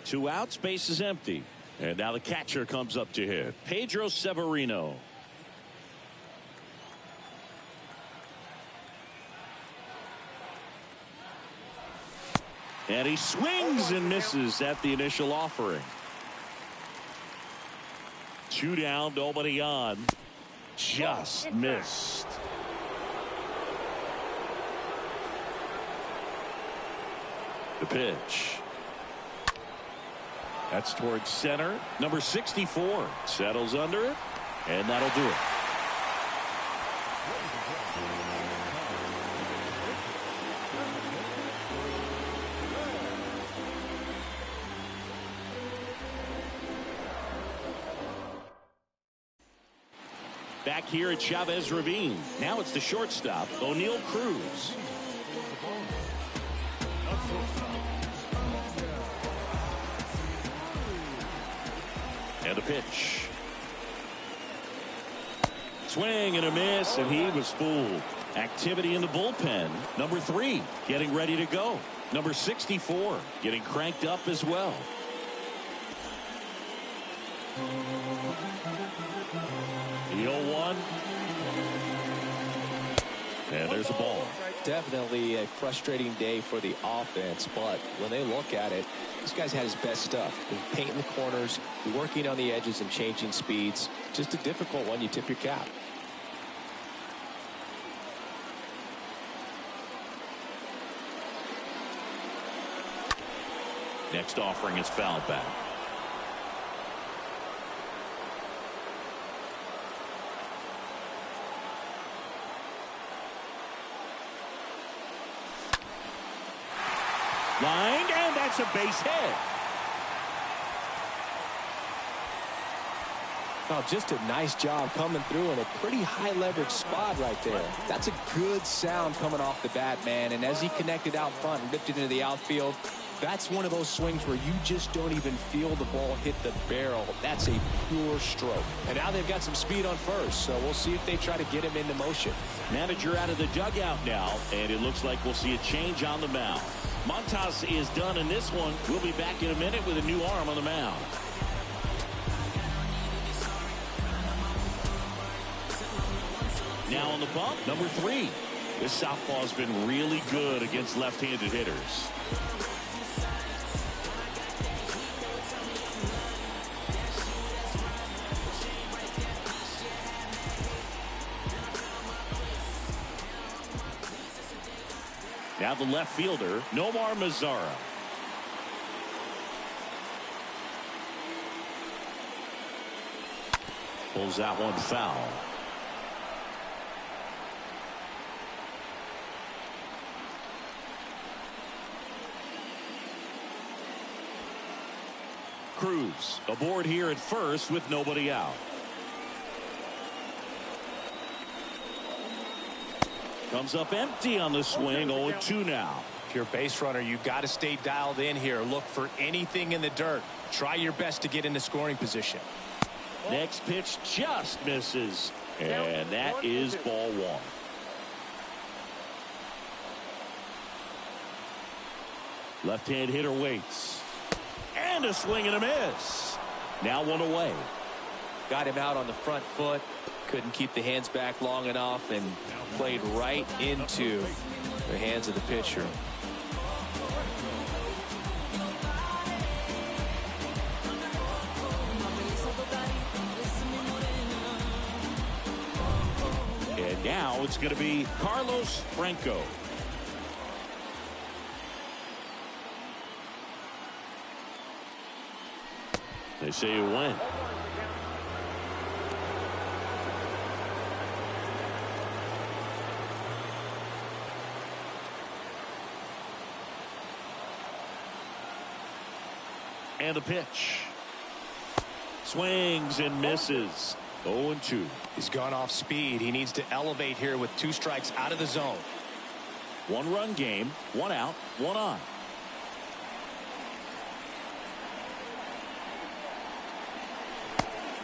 2 outs, base is empty. And now the catcher comes up to hit. Pedro Severino. And he swings and misses at the initial offering. 2 down, nobody on. Just missed. The pitch. That's towards center. Number 64 settles under it, and that'll do it. Back here at Chavez Ravine. Now it's the shortstop, O'Neal Cruz. And a pitch. Swing and a miss, and he was fooled. Activity in the bullpen. Number 3 getting ready to go. Number 64 getting cranked up as well. The 0-1. And there's a ball. Definitely a frustrating day for the offense, but when they look at it, this guy's had his best stuff. He's painting the corners, working on the edges and changing speeds. Just a difficult one. You tip your cap. Next offering is fouled back. Lined, and that's a base hit. Oh, just a nice job coming through in a pretty high leverage spot right there. That's a good sound coming off the bat, man. And as he connected out front and ripped it into the outfield, that's one of those swings where you just don't even feel the ball hit the barrel. That's a pure stroke. And now they've got some speed on first, so we'll see if they try to get him into motion. Manager out of the dugout now, and it looks like we'll see a change on the mound. Montas is done in this one. We'll be back in a minute with a new arm on the mound. Now on the bump, number 3. This southpaw has been really good against left-handed hitters. Now the left fielder, Nomar Mazara. Pulls that one foul. Cruz aboard here at first with nobody out. Comes up empty on the swing. 0-2 now. If you're a base runner, you've got to stay dialed in here. Look for anything in the dirt. Try your best to get into scoring position. Next pitch just misses, and that is ball 1. Left-hand hitter waits. And a swing and a miss. Now 1 away. Got him out on the front foot. Couldn't keep the hands back long enough and played right into the hands of the pitcher. And now it's going to be Carlos Franco. They say you win. And the pitch. Swings and misses. 0-2. He's gone off speed. He needs to elevate here with 2 strikes out of the zone. 1-run game, 1 out, 1 on.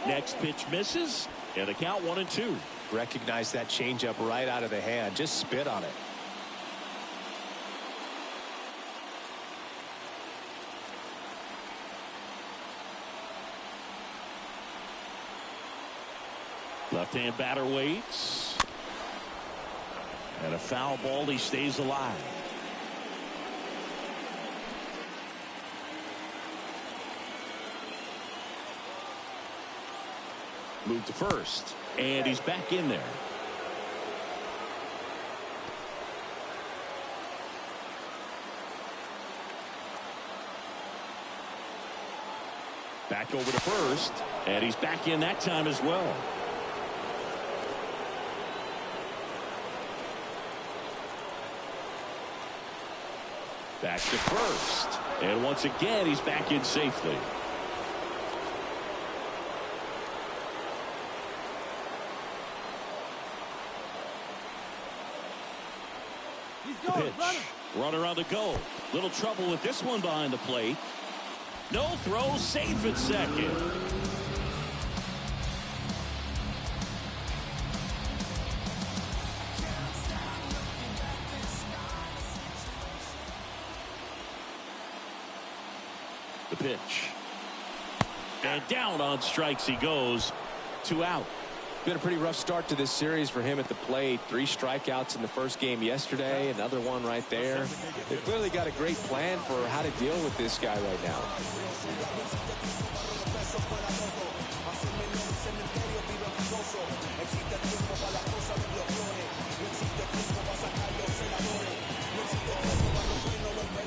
Next pitch misses, and the count 1-2. Recognize that changeup right out of the hand. Just spit on it. Left-hand batter waits. And a foul ball. He stays alive. Move to first, and he's back in there. Back over to first, and he's back in that time as well. Back to first, and once again he's back in safely. The pitch. Runner on the go. Little trouble with this one behind the plate. No throw, safe at second. The pitch. And down on strikes he goes. 2 out. Been a pretty rough start to this series for him at the plate. 3 strikeouts in the first game yesterday. Another one right there. They clearly got a great plan for how to deal with this guy right now.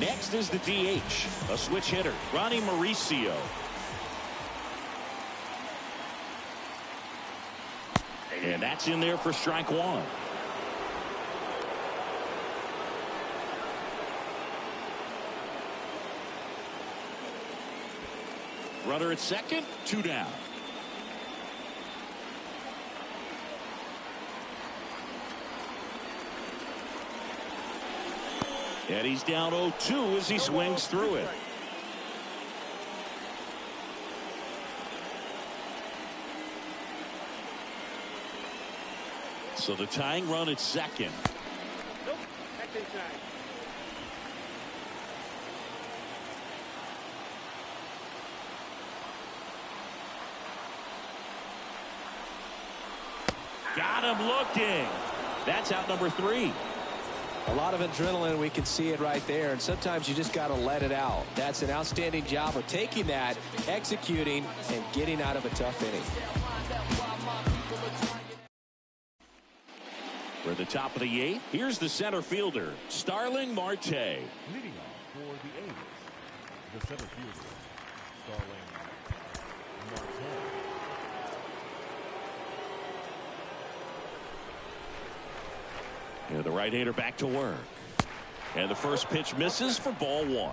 Next is the DH, a switch hitter, Ronnie Mauricio. And that's in there for strike 1. Runner at second, 2 down. And he's down 0-2 as he swings through it. So the tying run at second. Nope, that's inside. Got him looking. That's out number 3. A lot of adrenaline, we can see it right there, and sometimes you just got to let it out. That's an outstanding job of taking that, executing, and getting out of a tough inning. We're at the top of the 8th. Here's the center fielder, Starling Marte. Leading off for the A's, the center fielder, Starling Marte. And the right-hander back to work. And the first pitch misses for ball 1.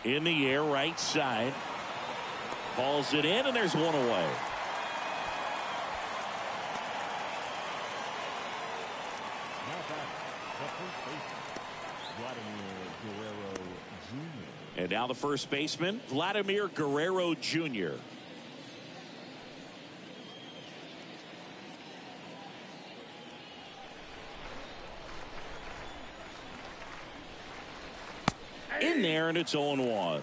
In the air, right side. Balls it in, and there's 1 away. And now the first baseman, Vladimir Guerrero Jr. In there, and it's 0-1.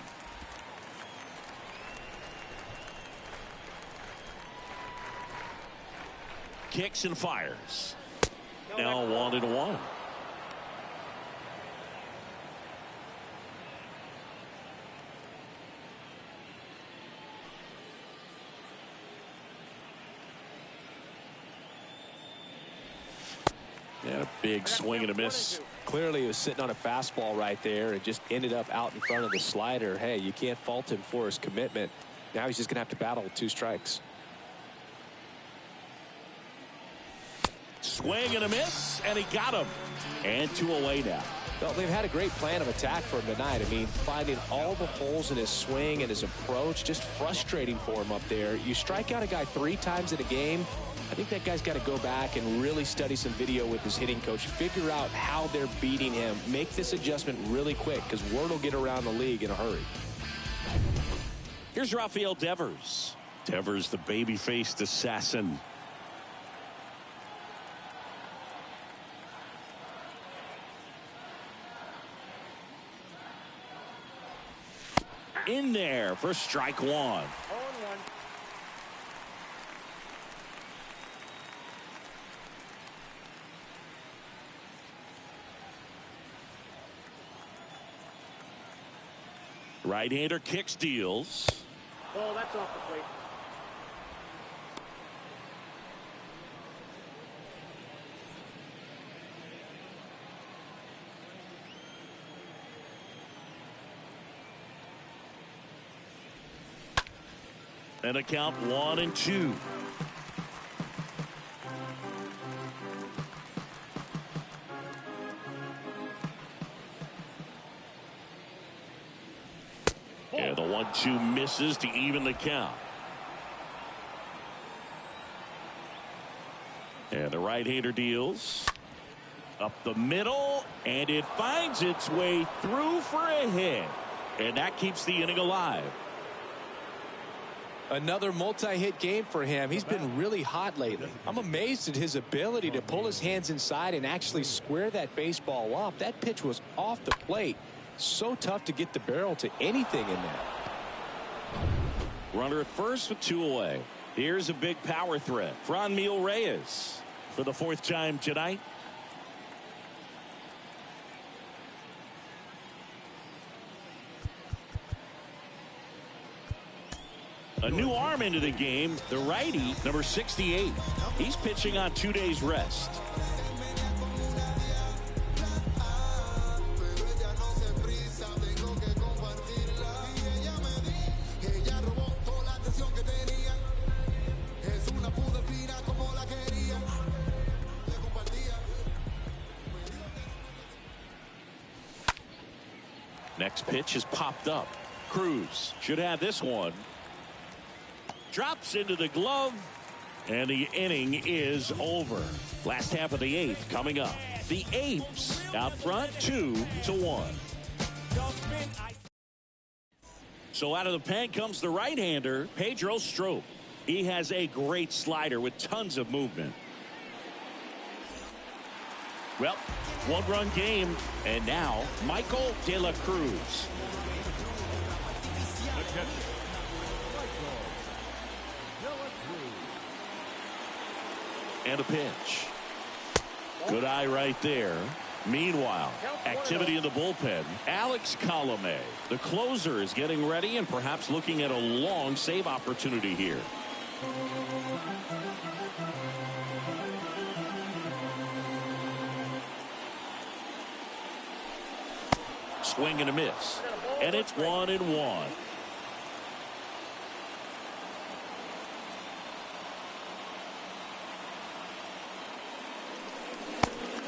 Kicks and fires. Now 1-1. And a big swing and a miss. Clearly he was sitting on a fastball right there and just ended up out in front of the slider. Hey, you can't fault him for his commitment. Now he's just going to have to battle with 2 strikes. Swing and a miss, and he got him. And 2 away now. Well, they've had a great plan of attack for him tonight. I mean, finding all the holes in his swing and his approach, just frustrating for him up there. You strike out a guy 3 times in a game, I think that guy's got to go back and really study some video with his hitting coach, figure out how they're beating him, make this adjustment really quick, because word will get around the league in a hurry. Here's Rafael Devers. Devers, the baby-faced assassin. In there for strike one. 0-1. Right-hander kicks, deals. Oh, that's off the plate. And a count 1-2. And the 1-2 misses to even the count. And the right-hander deals. Up the middle, and it finds its way through for a hit. And that keeps the inning alive. Another multi-hit game for him. He's been really hot lately. I'm amazed at his ability to pull his hands inside and actually square that baseball up. That pitch was off the plate. So tough to get the barrel to anything in there. Runner at first with 2 away. Here's a big power threat. Franmil Reyes for the 4th time tonight. A new arm into the game, the righty, number 68. He's pitching on 2 days rest. Next pitch is popped up. Cruz should have this one. Drops into the glove, and the inning is over. Last half of the 8th coming up. The Apes out front 2-1. So out of the pen comes the right-hander, Pedro Strop. He has a great slider with tons of movement. Well, 1-run game, and now Michael De La Cruz. And a pitch. Good eye right there. Meanwhile, activity in the bullpen. Alex Colomé, the closer, is getting ready and perhaps looking at a long save opportunity here. Swing and a miss. And it's 1-1.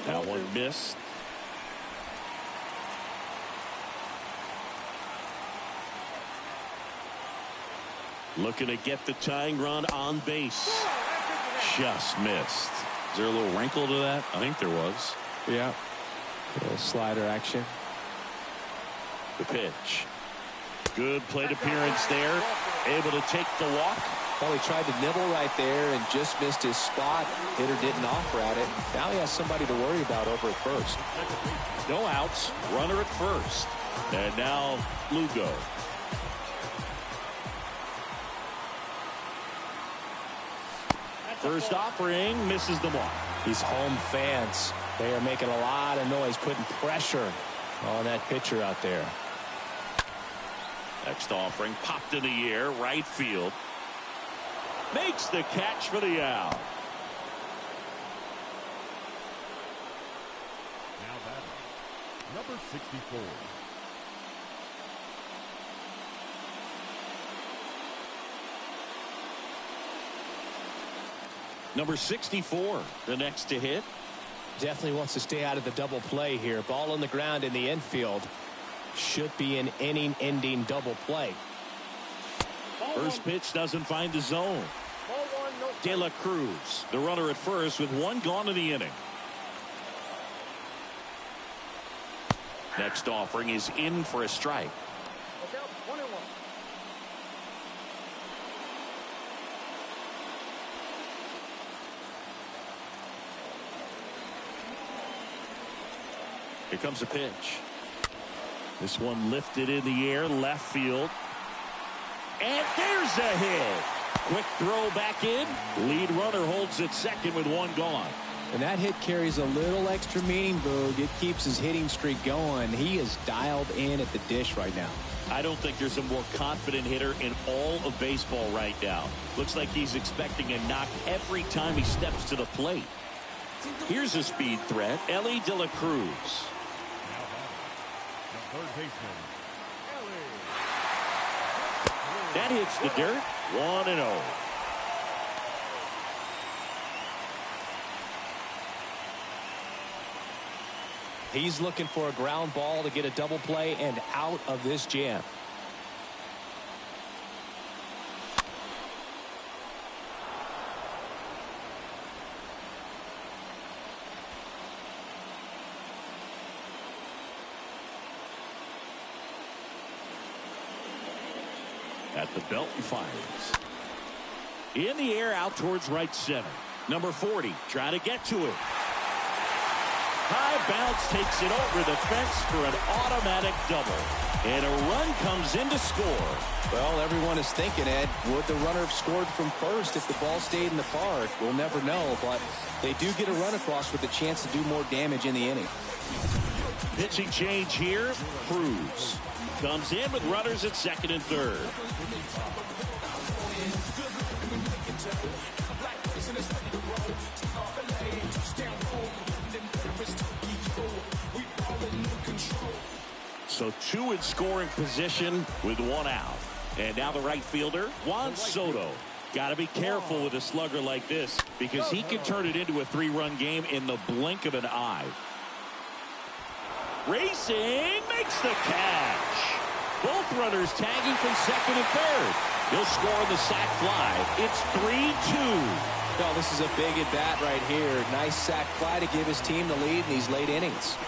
That one missed. Looking to get the tying run on base. Just missed. Is there a little wrinkle to that? I think there was. Yeah. A little slider action. The pitch. Good plate appearance there. Able to take the walk. Well, he tried to nibble right there and just missed his spot. Hitter didn't offer at it. Now he has somebody to worry about over at first. No outs. Runner at first. And now Lugo. First offering misses the mark. These home fans, they are making a lot of noise, putting pressure on that pitcher out there. Next offering popped in the air, right field. Makes the catch for the out. Now batting, number 64. Number 64, the next to hit. Definitely wants to stay out of the double play here. Ball on the ground in the infield. Should be an inning-ending double play. First pitch doesn't find the zone. De La Cruz, the runner at first with 1 gone in the inning. Next offering is in for a strike. Here comes a pitch. This one lifted in the air, left field. And there's a hit. Quick throw back in. Lead runner holds at second with one gone. And that hit carries a little extra meaning, Boog. It keeps his hitting streak going. He is dialed in at the dish right now. I don't think there's a more confident hitter in all of baseball right now. Looks like he's expecting a knock every time he steps to the plate. Here's a speed threat, Ellie De La Cruz. Third baseman, That hits the dirt. 1-0. He's looking for a ground ball to get a double play and out of this jam. At the belt and fires. In the air out towards right center. Number 40 trying to get to it. High bounce takes it over the fence for an automatic double. And a run comes in to score. Well, everyone is thinking, Ed, would the runner have scored from first if the ball stayed in the park? We'll never know, but they do get a run across with a chance to do more damage in the inning. Pitching change here. Cruz comes in with runners at second and third. So two in scoring position with one out. And now the right fielder, Juan Soto. Got to be careful with a slugger like this because he can turn it into a three-run game in the blink of an eye. Racing makes the catch. Both runners tagging from second and third. He'll score on the sac fly. It's 3-2. No, this is a big at-bat right here. Nice sac fly to give his team the lead in these late innings.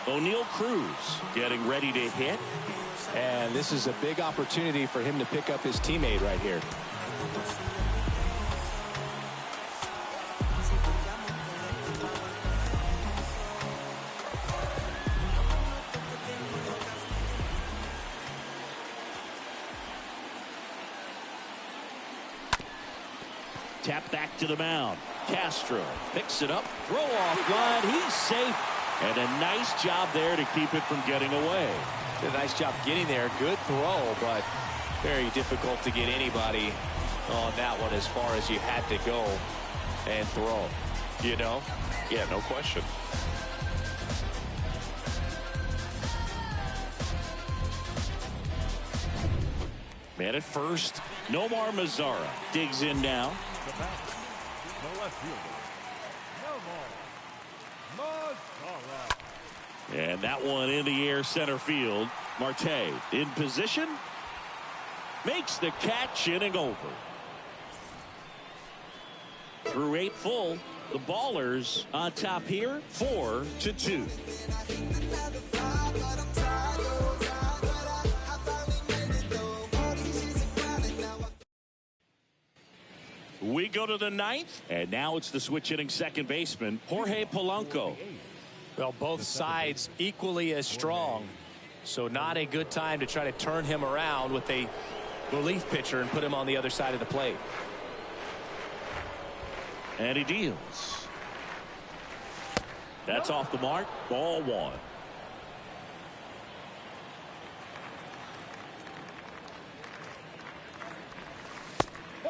O'Neal Cruz getting ready to hit. And this is a big opportunity for him to pick up his teammate right here. Tap back to the mound. Castro picks it up. Throw off line. He's safe. And a nice job there to keep it from getting away. Did a nice job getting there. Good throw, but very difficult to get anybody on that one as far as you had to go and throw. You know? Yeah, no question. Man at first. Nomar Mazara digs in now. the batter, the left fielder, Nomar Mazara. And that one in the air center field. Marte in position. Makes the catch, inning over. Through 8 full, the Ballers on top here, 4-2. We go to the 9th, and now it's the switch hitting second baseman, Jorge Polanco. Well, both sides equally as strong, so not a good time to try to turn him around with a relief pitcher and put him on the other side of the plate. And he deals. That's off the mark. Ball 1.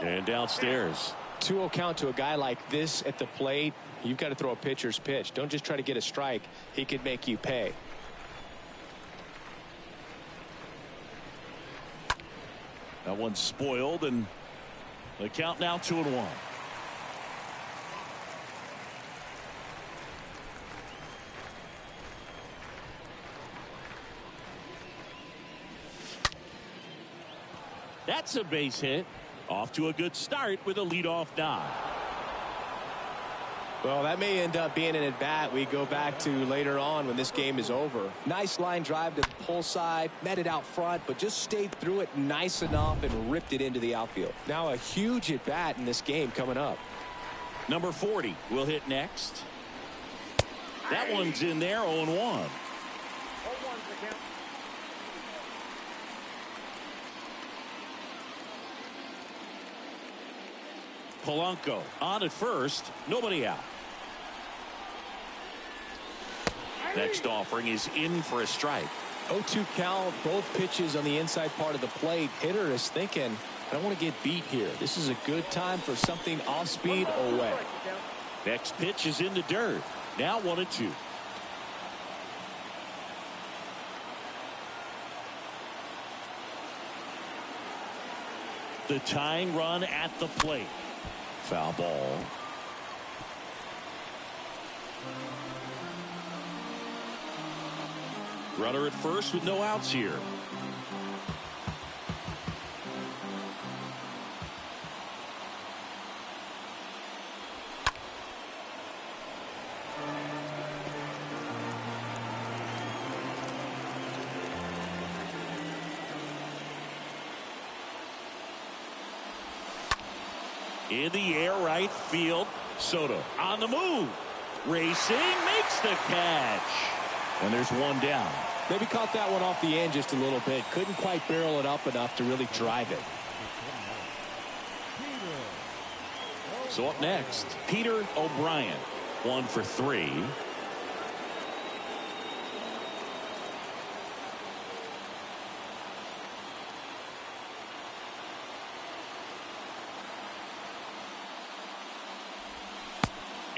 And downstairs. 2-0 count to a guy like this at the plate. You've got to throw a pitcher's pitch. Don't just try to get a strike. He could make you pay. That one's spoiled, and the count now 2-1. That's a base hit. Off to a good start with a leadoff nod. Well, that may end up being an at-bat we go back to later on when this game is over. Nice line drive to the pull side, met it out front, but just stayed through it nice enough and ripped it into the outfield. Now a huge at-bat in this game coming up. Number 40 will hit next. That one's in there, 0-1. 0-1's the count. Polanco on at first, nobody out. Next offering is in for a strike. 0-2 count, both pitches on the inside part of the plate. Hitter is thinking, I don't want to get beat here. This is a good time for something off speed away. Next pitch is in the dirt. Now 1-2. The tying run at the plate. Foul ball. Runner at first with no outs here. In the air, right field. Soto on the move. Racing, makes the catch. And there's one down. Maybe caught that one off the end just a little bit. Couldn't quite barrel it up enough to really drive it. So up next, Peter O'Brien. 1 for 3.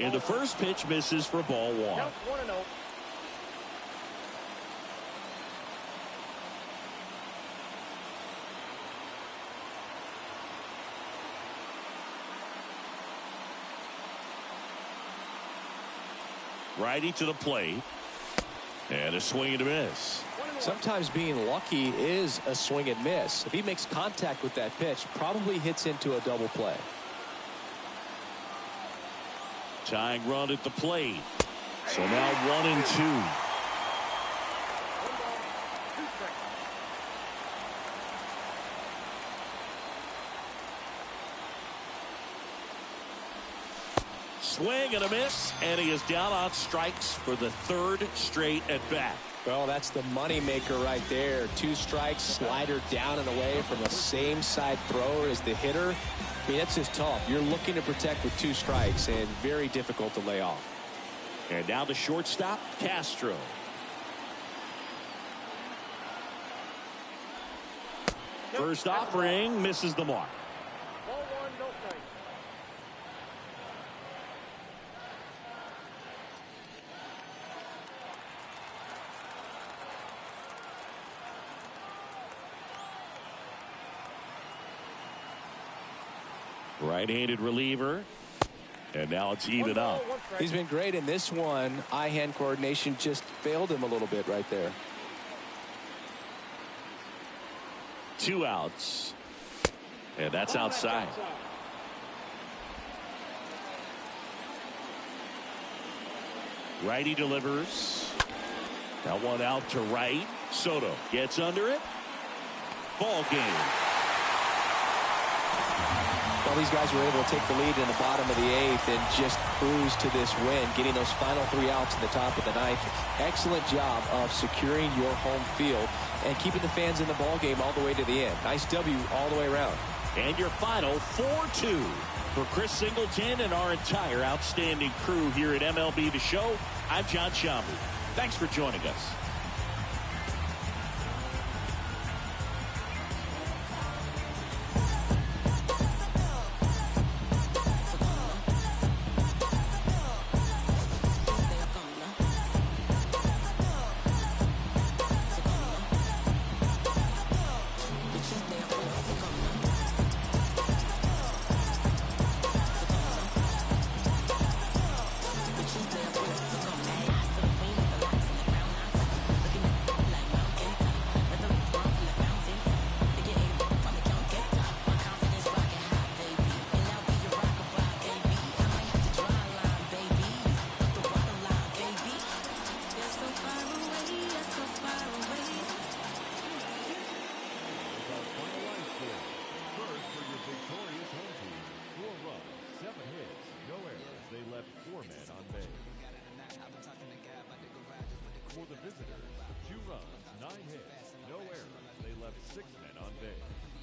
And the first pitch misses for ball 1. Counts 1-0. Righty to the plate. And a swing and a miss. Sometimes being lucky is a swing and miss. If he makes contact with that pitch, probably hits into a double play. Tying run at the plate. So now 1-2. Swing and a miss, and he is down on strikes for the 3rd straight at bat. Well, that's the money maker right there. 2 strikes, slider down and away from a same side thrower as the hitter. I mean, that's just tough. You're looking to protect with 2 strikes and very difficult to lay off. And now the shortstop, Castro. First offering misses the mark. Ball 1, no strike. Right-handed reliever. And now it's even up. He's been great in this one. Eye-hand coordination just failed him a little bit right there. 2 outs. And that's outside. Righty delivers. Now 1 out to right. Soto gets under it. Ball game. Well, these guys were able to take the lead in the bottom of the 8th and just cruise to this win, getting those final 3 outs in the top of the 9th. Excellent job of securing your home field and keeping the fans in the ball game all the way to the end. Nice W all the way around. And your final 4-2 for Chris Singleton and our entire outstanding crew here at MLB The Show. I'm John Shambu. Thanks for joining us. They left 4 men on base. For the visitors, 2 runs, 9 hits, no errors. They left 6 men on base.